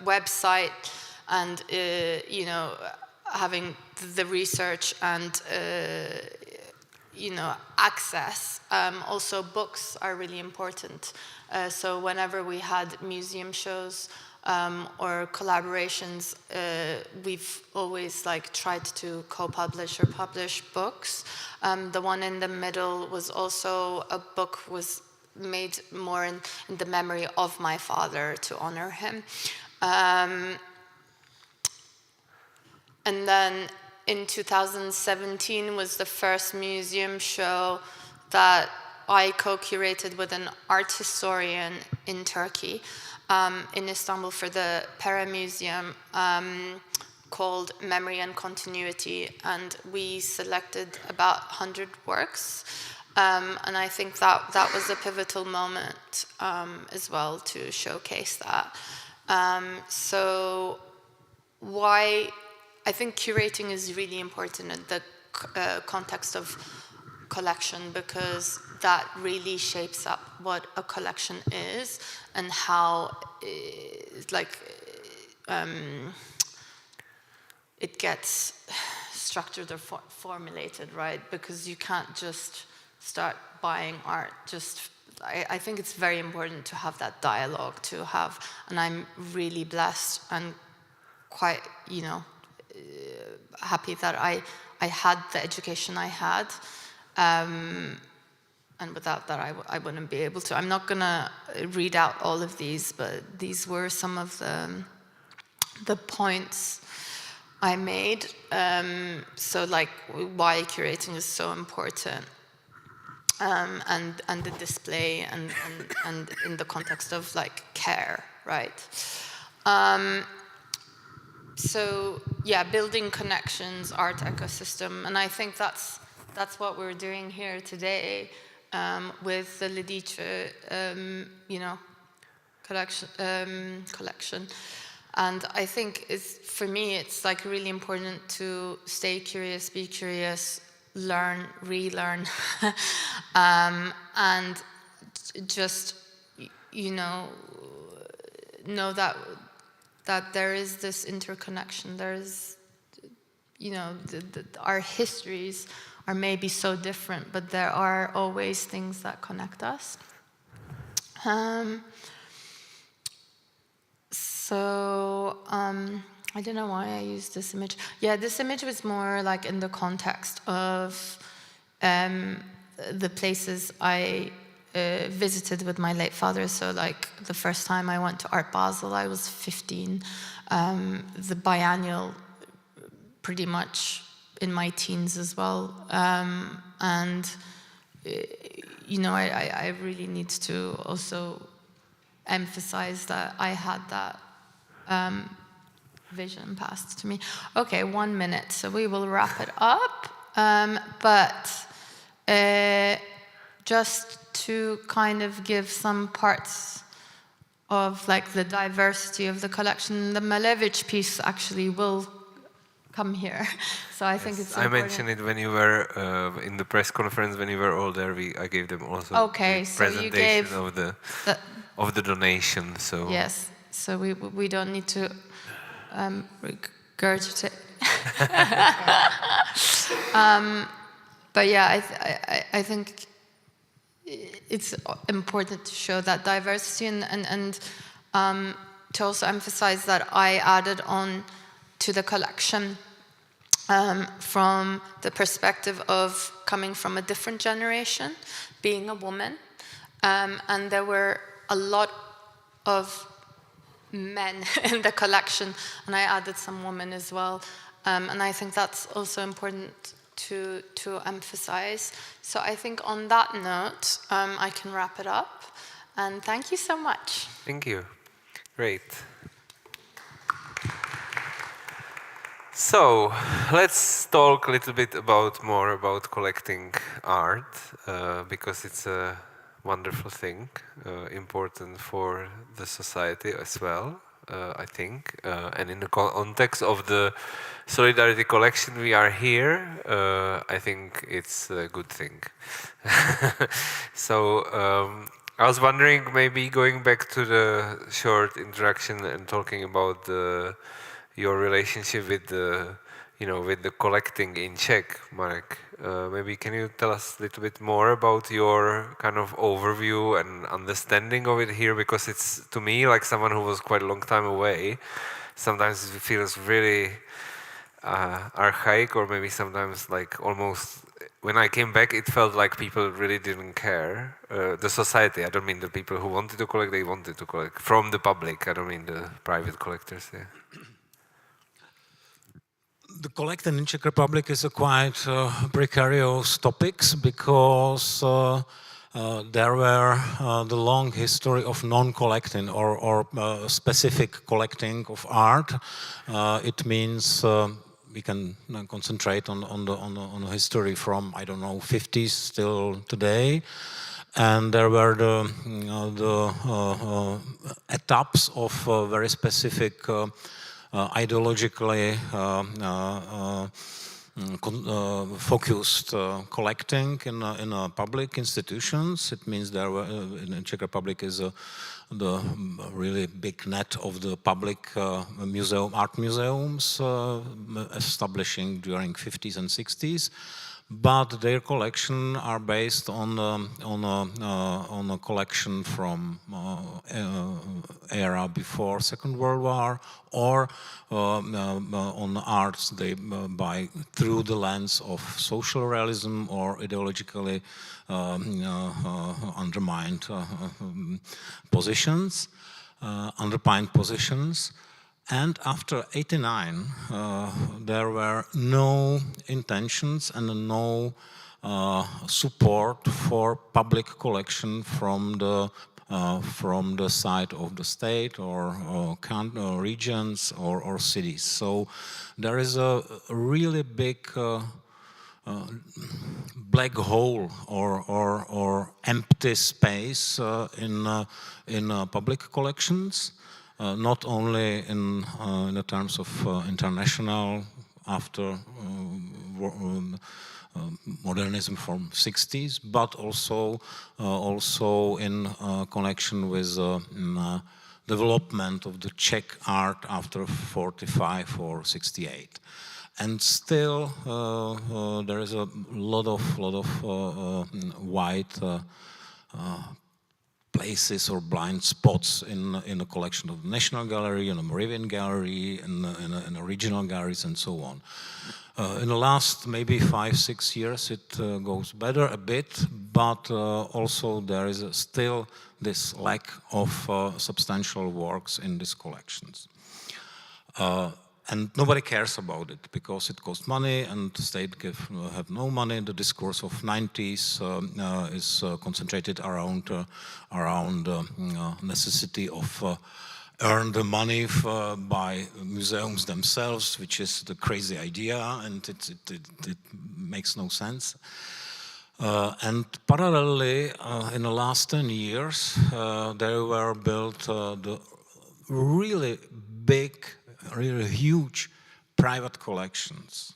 website and having the research and access. Also, books are really important. So whenever we had museum shows or collaborations, we've always tried to co-publish or publish books. The one in the middle was also a book was made more in the memory of my father to honor him. And then in 2017 was the first museum show that I co-curated with an art historian in Turkey, in Istanbul, for the Pera Museum, called Memory and Continuity, and we selected about 100 works, and I think that was a pivotal moment as well to showcase that. So why I think curating is really important in the context of collection, because that really shapes up what a collection is and how it gets structured or formulated, right? Because you can't just start buying art. I think it's very important to have that dialogue, to have, and I'm really blessed and quite, happy that I had the education I had, and without that I wouldn't be able to. I'm not gonna read out all of these, but these were some of the points I made. So why curating is so important, and the display and in the context of care, right? So yeah, building connections, art ecosystem, and I think that's what we're doing here today with the Lidice, collection. And I think for me, it's really important to stay curious, be curious, learn, relearn, and just know that there is this interconnection. There's, our histories are maybe so different, but there are always things that connect us. I don't know why I used this image. Yeah, this image was more in the context of the places I visited with my late father. So the first time I went to Art Basel, I was 15. The biennial, pretty much in my teens as well. And I really need to also emphasize that I had that vision passed to me. Okay, 1 minute, so we will wrap it up. But just to kind of give some parts of like the diversity of the collection, the Malevich piece actually will come here. So I think it's important.
I mentioned it when you were in the press conference, when you were all there, I gave them also
okay,
the
so
presentation
you gave
of the donation. So
yes, so we don't need to regurgitate. But yeah, I think it's important to show that diversity and to also emphasize that I added on to the collection from the perspective of coming from a different generation, being a woman, and there were a lot of men in the collection, and I added some women as well, and I think that's also important to emphasize. So I think on that note, I can wrap it up, and thank you so much.
Thank you. Great. So let's talk a little bit more about collecting art, because it's a wonderful thing, important for the society as well, I think. And in the context of the Solidarity Collection we are here, I think it's a good thing. So I was wondering, maybe going back to the short introduction and talking about your relationship with the collecting in Czech, Marek. Maybe can you tell us a little bit more about your kind of overview and understanding of it here? Because it's, to me, like someone who was quite a long time away, sometimes it feels really archaic, or maybe sometimes like almost, when I came back, it felt like people really didn't care. The society, I don't mean the people who wanted to collect, they wanted to collect. From the public, I don't mean the private collectors, yeah.
The collecting in Czech Republic is a quite precarious topics, because there were the long history of non-collecting or specific collecting of art. It means we can concentrate on the history from, I don't know, 50s till today. And there were the etaps of very specific ideologically focused collecting in public institutions. It means there were in Czech Republic is the really big net of the public art museums establishing during 50s and 60s. But their collection are based on a collection from era before Second World War, or on arts they buy through the lens of social realism or ideologically undermined positions, underpinned positions. And after '89, there were no intentions and no support for public collection from the side of the state or regions or cities. So there is a really big black hole or empty space in public collections. Not only in the terms of international after modernism from 60s, but also in connection with development of the Czech art after 45 or 68. And still there is a lot of white places or blind spots in the collection of the National Gallery, in the Moravian Gallery, in the regional galleries, and so on. In the last maybe 5-6 years, it goes better a bit, but also there is still this lack of substantial works in these collections. And nobody cares about it because it costs money and the state have no money. The discourse of 90s is concentrated around necessity of
earn the money by museums themselves, which is the crazy idea, and it makes no sense. And parallelly, in the last 10 years, there were built the really big, really huge private collections.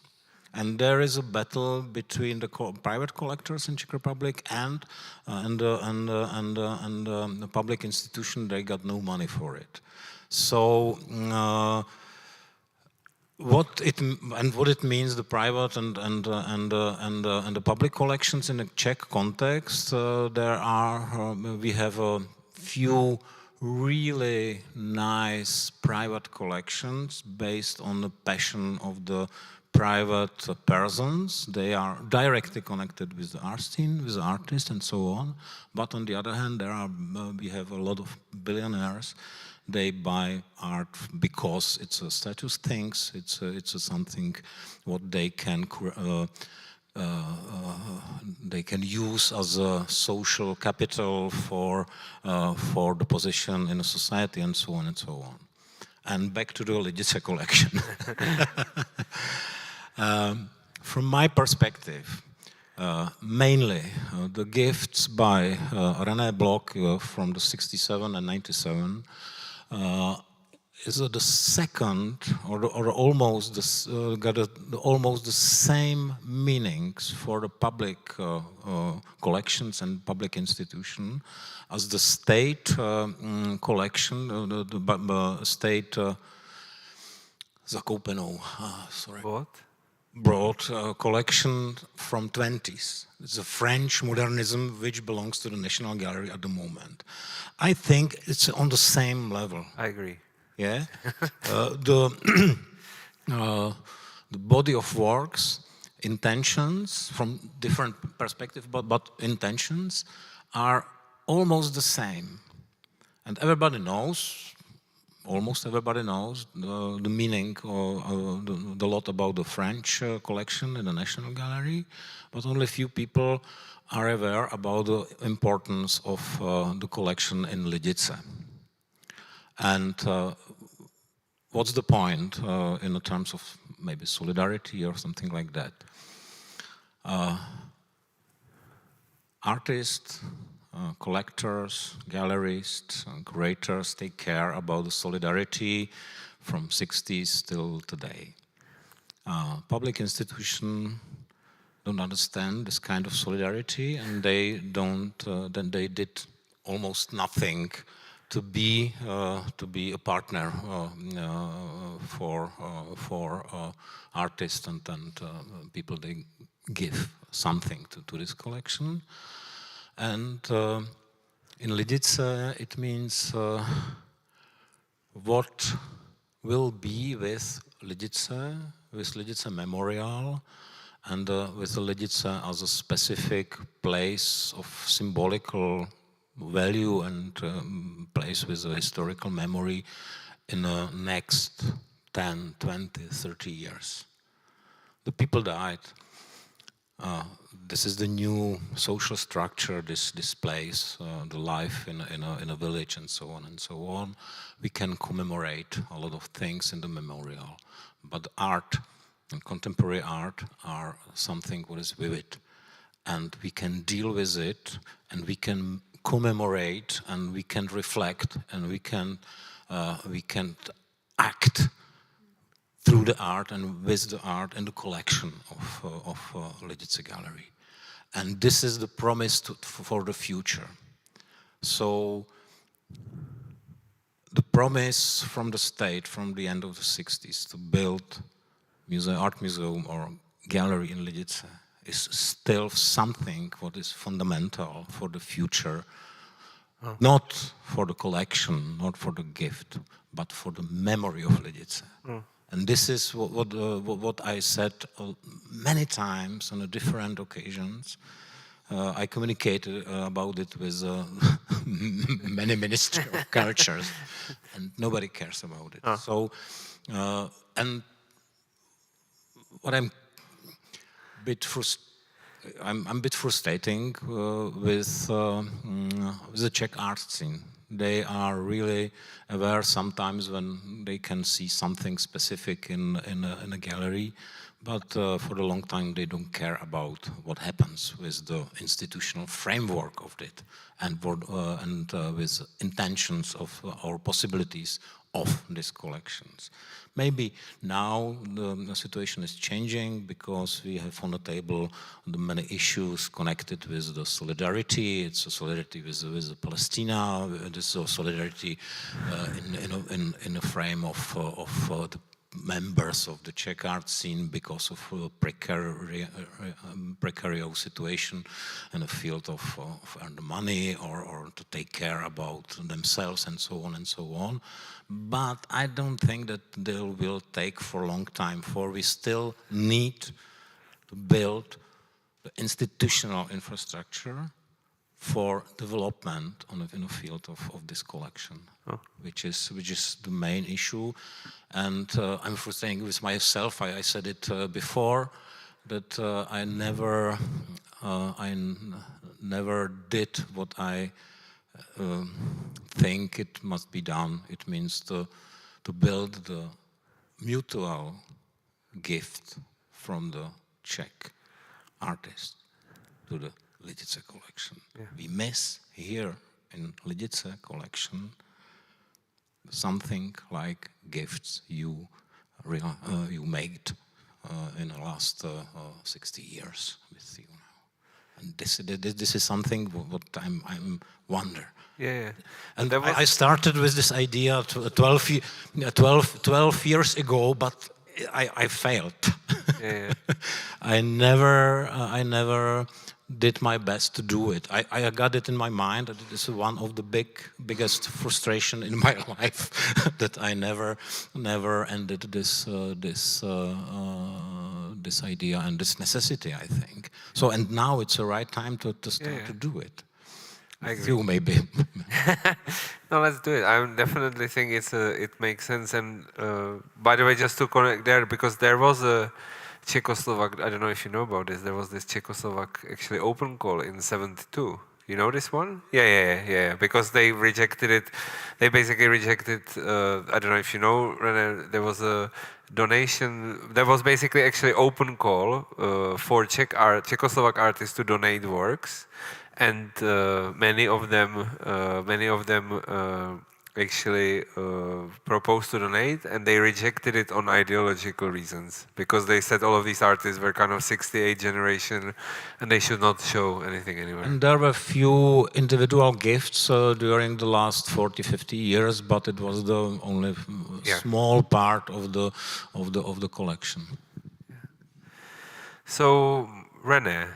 And there is a battle between the private collectors in Czech Republic and the public institution. They got no money for it. So what it means, the private and the public collections in the Czech context, we have a few really nice private collections based on the passion of the private persons. They are directly connected with the art scene, with the artists and so on. But on the other hand, we have a lot of billionaires. They buy art because it's a status thing. It's something what they can use as a social capital for the position in a society and so on and so on. And back to the Lidice collection. From my perspective, mainly the gifts by René Block from the 67 and 97 is the second or almost got almost the same meanings for the public collections and public institution as the state collection, the state zakoupenou, brought collection from 20s. It's a French modernism which belongs to the National Gallery at the moment. I think it's on the same level.
I agree.
Yeah, the body of works, intentions from different perspectives, but intentions are almost the same, and everybody knows. Almost everybody knows the meaning or the lot about the French collection in the National Gallery, but only few people are aware about the importance of the collection in Lidice. And what's the point in the terms of maybe solidarity or something like that? Artists, collectors, gallerists, curators take care about the solidarity from 60s till today. Public institutions don't understand this kind of solidarity, and they don't. Then they did almost nothing to be a partner for artists and people. They give something to this collection. And in Lidice, it means what will be with Lidice Memorial, and with Lidice as a specific place of symbolical value and place with a historical memory in the next 10, 20, 30 years. The people died. This is the new social structure, this place, the life in a village and so on and so on. We can commemorate a lot of things in the memorial, but art and contemporary art are something what is vivid, and we can deal with it, and we can commemorate, and we can reflect, and we can act through the art and with the art and the collection of Lidice Gallery. And this is the promise for the future. So the promise from the state from the end of the 60s to build art museum or gallery in Lidice is still something what is fundamental for the future, not for the collection, not for the gift, but for the memory of Lidice. And this is what I said many times on different occasions. I communicated about it with many ministers of cultures, and nobody cares about it. So, and what I'm a bit frustrating with the Czech art scene They are really aware sometimes when they can see something specific in a gallery, but for a long time they don't care about what happens with the institutional framework of it and with intentions of our possibilities of these collections. Maybe now the situation is changing because we have on the table the many issues connected with the solidarity. It's a solidarity with Palestine. It is a solidarity in a frame of the members of the Czech art scene because of precarious situation in the field of earn money or to take care about themselves and so on and so on. But I don't think that they will take for a long time, for we still need to build the institutional infrastructure for development in the field of this collection, which is the main issue. And I'm saying with myself, I said it before, that I never did what I think it must be done. It means to build the mutual gift from the Czech artist to the Lidice collection. Yeah. We miss here in Lidice collection something like gifts you made in the last 60 years with you now. And this is something what I'm wonder.
Yeah.
And I started with this idea 12 years ago, but I failed.
Yeah.
I never did my best to do it. I got it in my mind that it is one of the biggest frustration in my life that I never ended this idea and this necessity, I think. So, and now it's the right time to start to do it.
I agree.
You maybe.
No, let's do it. I definitely think it makes sense. And by the way, just to connect there, because there was a Czechoslovak, I don't know if you know about this, there was this Czechoslovak actually open call in 72. You know this one? Yeah. Because they rejected it. They basically rejected, I don't know if you know, René, there was a donation, there was basically actually open call for Czechoslovak artists to donate works. And many of them actually proposed to donate, and they rejected it on ideological reasons because they said all of these artists were kind of 68 generation and they should not show anything anywhere.
And there were few individual gifts during the last 40-50 years, but it was the only small part of the collection.
Yeah. So René,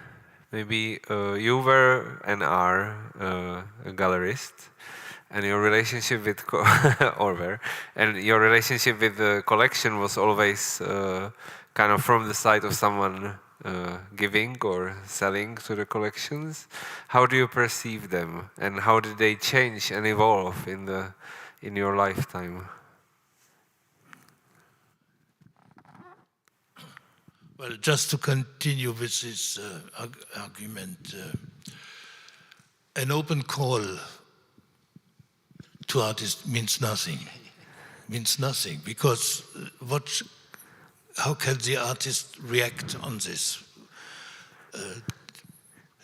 maybe you were and are a gallerist. And your relationship with your relationship with the collection was always kind of from the side of someone giving or selling to the collections. How do you perceive them, and how did they change and evolve in your lifetime?
Well, just to continue with this argument, an open call to artists means nothing, because how can the artist react on this?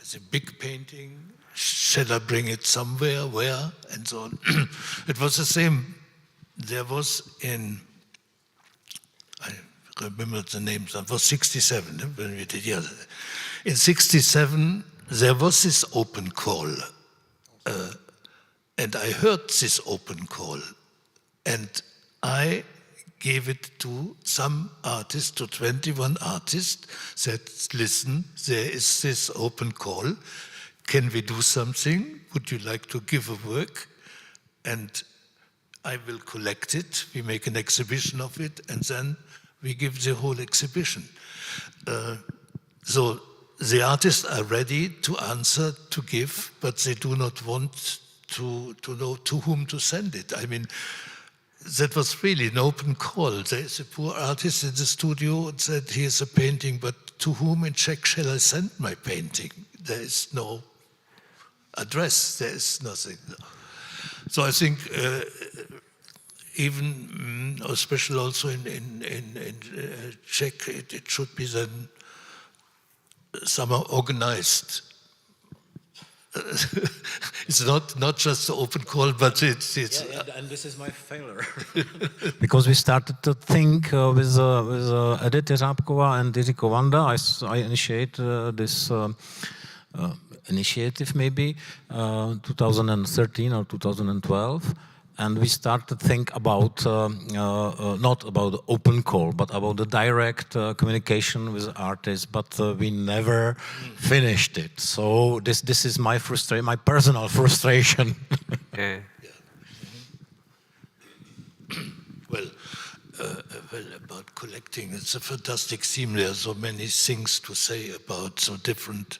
It's a big painting, shall I bring it somewhere, where, and so on. It was the same, there was I remember the names, it was 67, when we did, in 67, there was this open call, and I heard this open call, and I gave it to some artists, to 21 artists, said, listen, there is this open call, can we do something? Would you like to give a work? And I will collect it, we make an exhibition of it, and then we give the whole exhibition. So the artists are ready to answer, to give, but they do not want to know to whom to send it. I mean, that was really an open call. There is a poor artist in the studio and said, here's a painting, but to whom in Czech shall I send my painting? There is no address, there is nothing. So I think even, especially also in Czech, it should be then somehow organized. It's not just the open call, but it's
and this is my failure. Because we started to think with Edith Jeřábková and Jiří Kovanda. I initiate this initiative maybe 2013 or 2012. And we start to think about, not about the open call, but about the direct communication with artists, but we never finished it. So this is my my personal frustration.
Yeah.
Well, about collecting, it's a fantastic theme. There are so many things to say about so different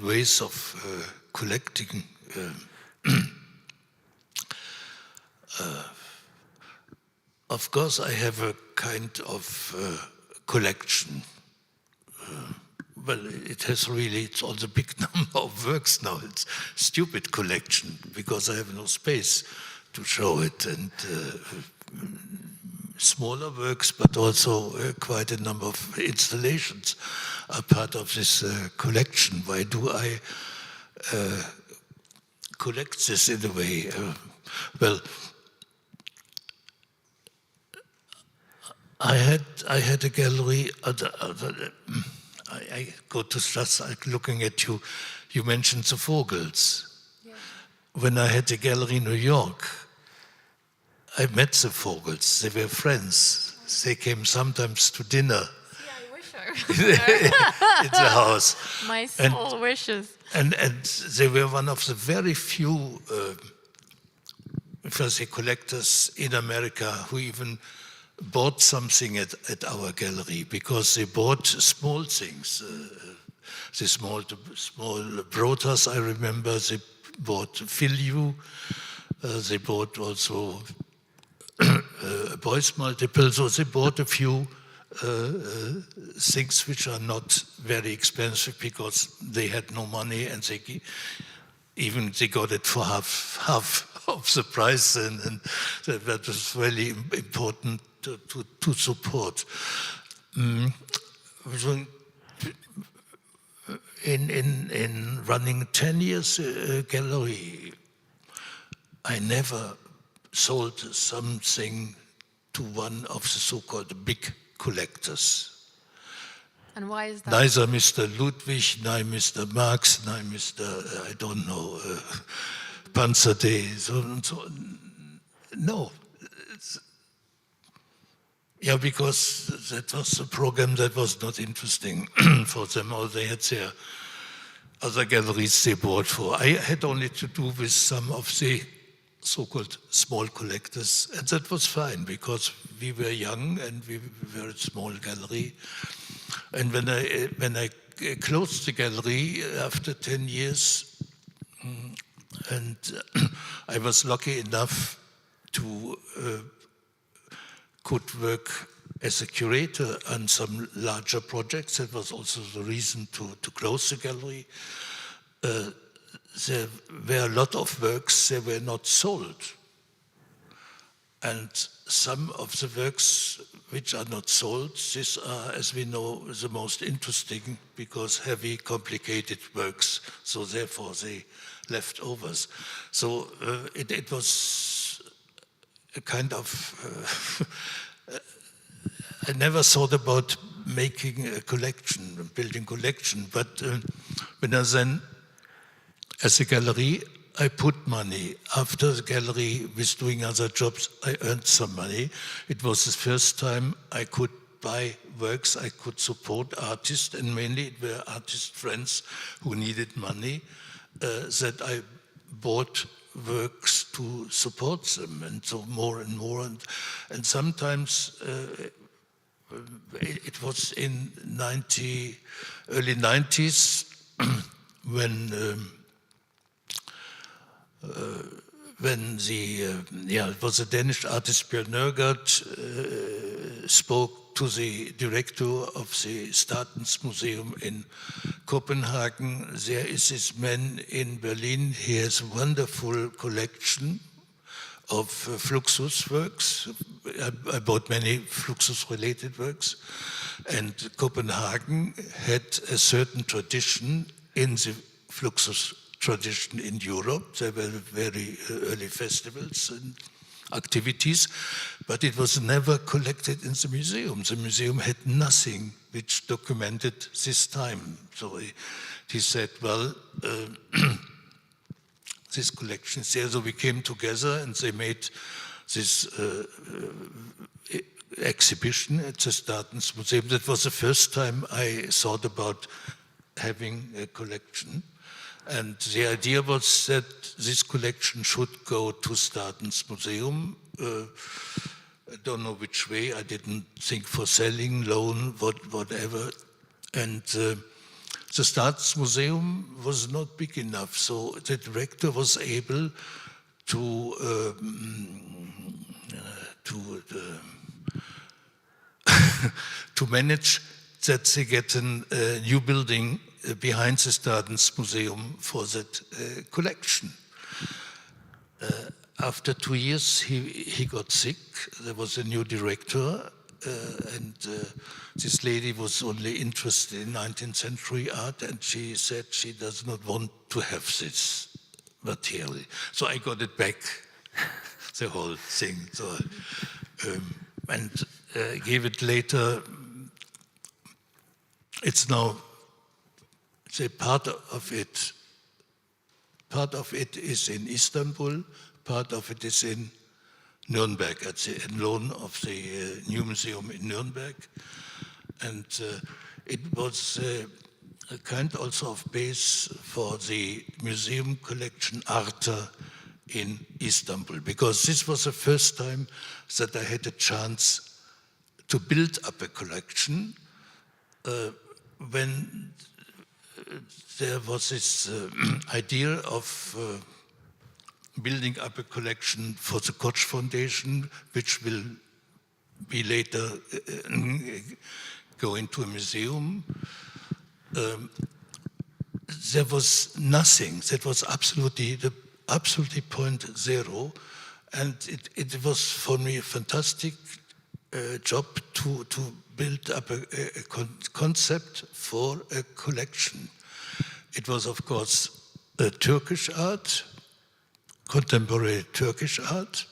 ways of collecting. Of course, I have a kind of collection. Well, it's also a big number of works now. It's a stupid collection because I have no space to show it. And smaller works, but also quite a number of installations are part of this collection. Why do I collect this in a way? Well, I had a gallery. I go to just like looking at you. You mentioned the Vogels. Yeah. When I had a gallery in New York, I met the Vogels. They were friends. They came sometimes to dinner.
Yeah, I wish I
in the house.
My soul wishes.
And they were one of the very few, if I say, collectors in America who even bought something at our gallery, because they bought small things. The small brotas, I remember, they bought filiu, they bought also boys multiple, so they bought a few things which are not very expensive because they had no money, and they got it for half of the price, and that was really important to support. In running 10 years gallery, I never sold something to one of the so-called big collectors.
And why is that?
Neither Mr. Ludwig, neither Mr. Marx, neither Mr. I don't know, Panzerday, so. No. Yeah, because that was a program that was not interesting for them. Or they had their other galleries they bought for. I had only to do with some of the so-called small collectors, and that was fine because we were young and we were a small gallery. And when I closed the gallery after 10 years, and I was lucky enough to could work as a curator on some larger projects. That was also the reason to close the gallery. There were a lot of works that were not sold. And some of the works which are not sold, these are, as we know, the most interesting because heavy, complicated works, so therefore they leftovers. So it was a kind of, I never thought about making a collection, building collection, but when I then, as a gallery, I put money. After the gallery was doing other jobs, I earned some money. It was the first time I could buy works, I could support artists, and mainly it were artist friends who needed money, that I bought works to support them, and so more and more. And sometimes it was in early 90s when it was a Danish artist, Bjørn Nørgaard, spoke to the director of the Staatsmuseum in Copenhagen. There is this man in Berlin. He has a wonderful collection of Fluxus works. I bought many Fluxus-related works. And Copenhagen had a certain tradition in the Fluxus tradition in Europe. There were very early festivals and activities, but it was never collected in the museum. The museum had nothing which documented this time. So he said, well, this collection is there. So we came together and they made this exhibition at the Staatsmuseum. That was the first time I thought about having a collection. And the idea was that this collection should go to Staatsmuseum. I don't know which way. I didn't think for selling, loan, whatever. And the Staatsmuseum was not big enough, so the director was able to manage that they get a new building behind the Staatsmuseum for that collection. After 2 years, he got sick. There was a new director, and this lady was only interested in 19th century art, and she said she does not want to have this material. So I got it back, the whole thing. So, and gave it later. It's now, say, part of it is in Istanbul, part of it is in Nuremberg, at the loan of the new museum in Nuremberg. And it was a kind also of base for the museum collection Arte in Istanbul, because this was the first time that I had a chance to build up a collection when there was this idea of building up a collection for the Koch Foundation, which will be later go into a museum. There was nothing. That was absolutely point zero, and it was for me a fantastic job to build up a concept for a collection. It was, of course, Turkish art, contemporary Turkish art,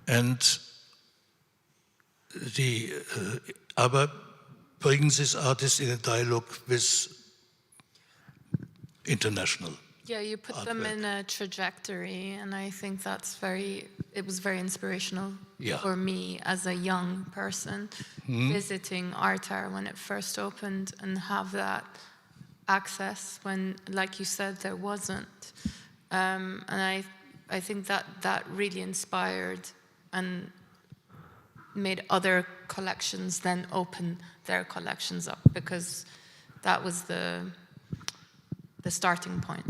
and aber bringing this artist in a dialogue with international.
Yeah, you put them in a trajectory, and I think it was very inspirational for me as a young person visiting Artar when it first opened and have that access when, like you said, there wasn't. And I think that really inspired and made other collections then open their collections up, because that was the starting point.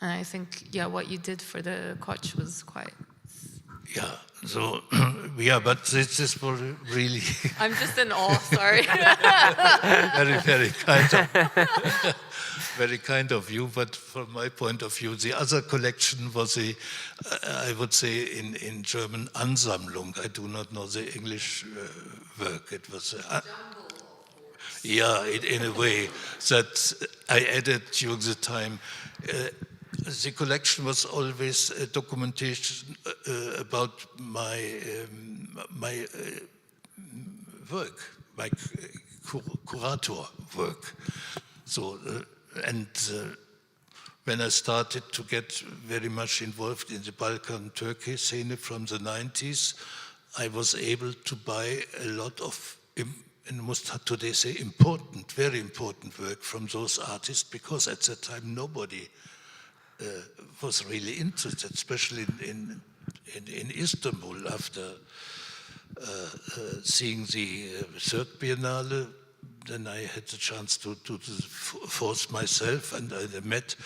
And I think, what you did for the Koch was quite...
Yeah, so, but this was really...
I'm just in awe, sorry.
Very kind of you, but from my point of view, the other collection was I would say in German, Ansammlung. I do not know the English work. It was... in a way that I added during the time. The collection was always a documentation about my work, my curator work. So, when I started to get very much involved in the Balkan Turkey scene from the 90s, I was able to buy a lot of, and must today say, very important work from those artists, because at that time nobody was really interested, especially in Istanbul. After seeing the third Biennale, then I had the chance to force myself, and I met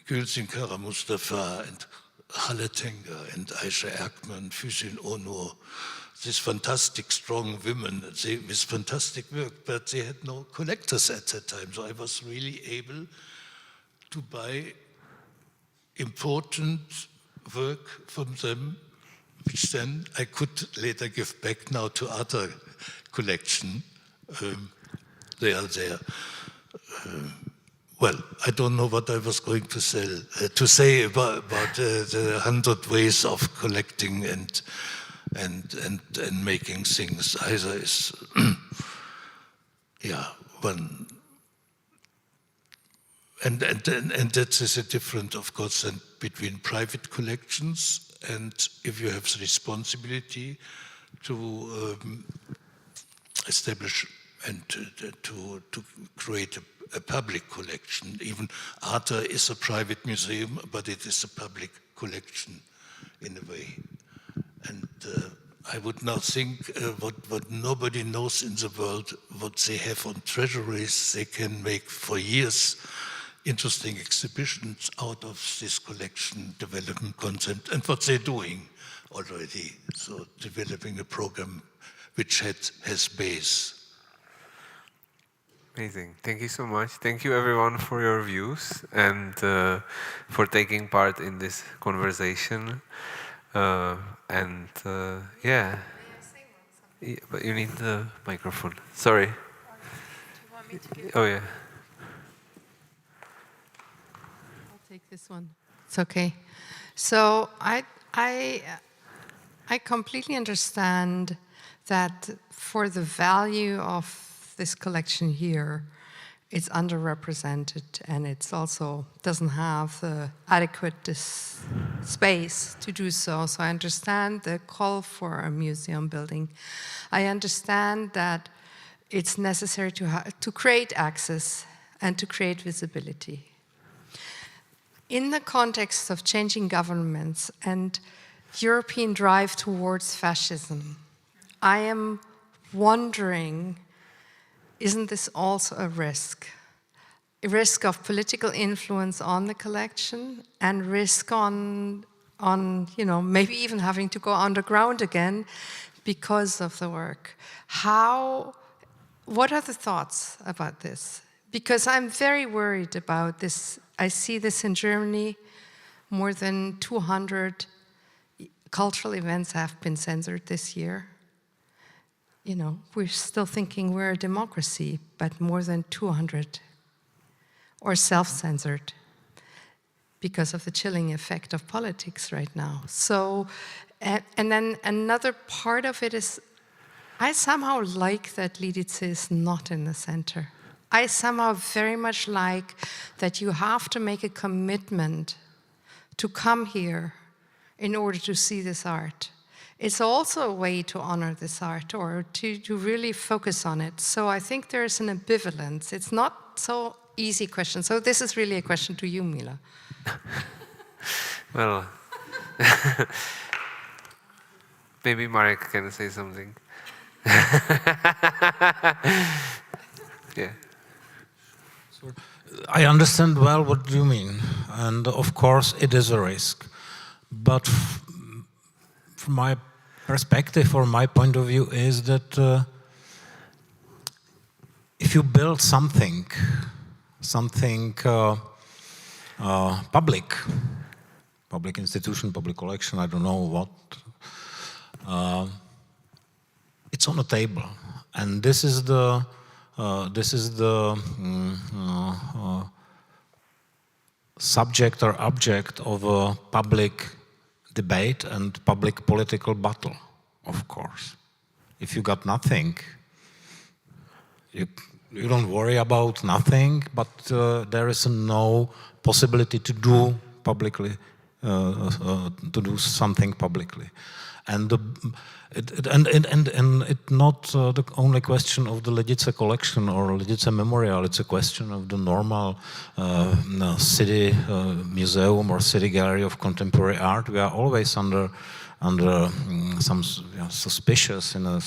Gülsün Kara Mustafa and Halle Tenger and Aisha Erkman, Füsun Onur. these fantastic, strong women with fantastic work, but they had no collectors at that time. So I was really able to buy important work from them, which then I could later give back now to other collection. They are there. Well, I don't know what I was going to say about the 100 ways of collecting and making things. Either is, yeah, one. And that is a difference, of course, then between private collections and if you have the responsibility to establish and to create a public collection. Even Arte is a private museum, but it is a public collection in a way. And I would now think what nobody knows in the world, what they have on treasuries, they can make for years interesting exhibitions out of this collection development concept, and what they're doing already. So developing a program which has base.
Amazing. Thank you so much. Thank you everyone for your views and for taking part in this conversation. Yeah. Yeah, but you need the microphone. Sorry.
Do you want me to?
Oh yeah.
I'll take this one. It's okay. So I completely understand that for the value of this collection here, it's underrepresented and it's also doesn't have the adequate space to do so. So I understand the call for a museum building. I understand that it's necessary to create access and to create visibility. In the context of changing governments and European drive towards fascism, I am wondering, isn't this also a risk? A risk of political influence on the collection and risk on maybe even having to go underground again because of the work. What are the thoughts about this? Because I'm very worried about this. I see this in Germany. More than 200 cultural events have been censored this year. You know, we're still thinking we're a democracy, but more than 200 or self-censored because of the chilling effect of politics right now. So, and then another part of it is, I somehow like that Lidice is not in the center. I somehow very much like that you have to make a commitment to come here in order to see this art. It's also a way to honor this art or to really focus on it. So I think there is an ambivalence. It's not so easy question. So this is really a question to you, Mila.
Well, maybe Marek can say something. Yeah.
I understand well what you mean, and of course it is a risk. But from my perspective or my point of view is that if you build something public institution, public collection, I don't know what, it's on the table, and this is the subject or object of a public debate and public political battle, of course. If you got nothing, you don't worry about nothing, but there is no possibility to do publicly, to do something publicly. And it's not the only question of the Lidice collection or Lidice memorial. It's a question of the normal city museum or city gallery of contemporary art. We are always under some suspicious in a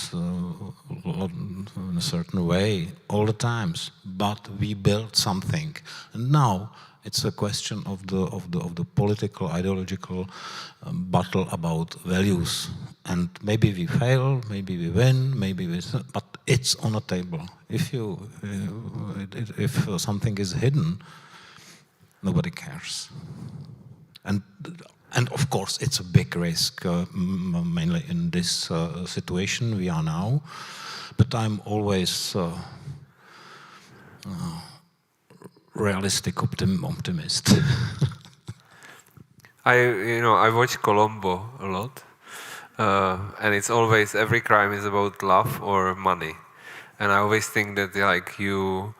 certain way all the times. But we built something, and now it's a question of the political ideological battle about values And maybe we fail, maybe we win, but it's on a table. If something is hidden, nobody cares. And of course, it's a big risk, mainly in this situation we are now. But I'm always realistic optimist.
I watch Colombo a lot, and it's always every crime is about love or money, and I always think that like you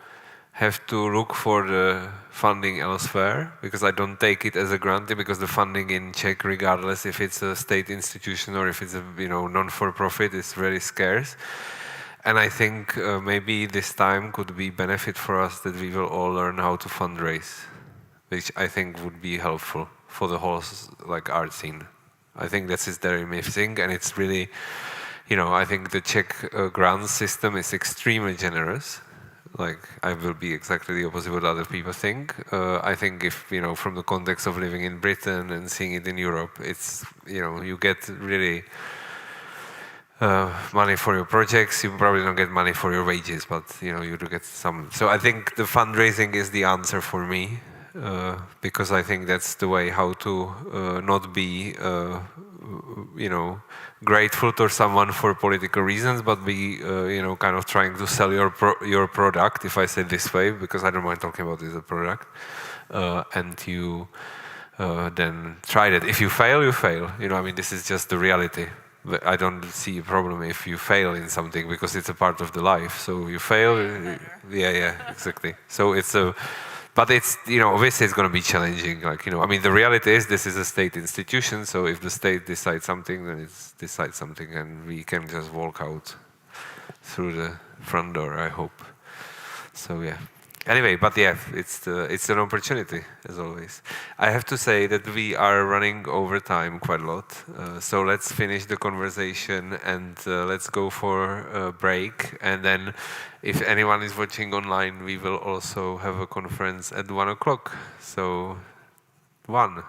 have to look for the funding elsewhere, because I don't take it as a granted, because the funding in Czech, regardless if it's a state institution or if it's a non-for-profit, is very scarce. And I think maybe this time could be benefit for us that we will all learn how to fundraise, which I think would be helpful for the whole art scene. I think this is very missing, and it's really, I think the Czech grants system is extremely generous. I will be exactly the opposite what other people think. I think if, from the context of living in Britain and seeing it in Europe, it's, you get really money for your projects. You probably don't get money for your wages, but, you do get some. So I think the fundraising is the answer for me, because I think that's the way how to not be, grateful to someone for political reasons, but be, kind of trying to sell your product, if I say this way, because I don't mind talking about it as a product, and you then try it. If you fail, you fail. This is just the reality. But I don't see a problem if you fail in something, because it's a part of the life. So you fail, yeah, exactly. So it's a. But it's, obviously it's going to be challenging. The reality is this is a state institution, so if the state decides something, then it decides something, and we can just walk out through the front door, I hope. So, yeah. Anyway, but yeah, it's an opportunity, as always. I have to say that we are running over time quite a lot, so let's finish the conversation and let's go for a break. And then, if anyone is watching online, we will also have a conference at 1 o'clock. So, 1.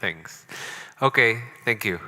Thanks. Okay, thank you.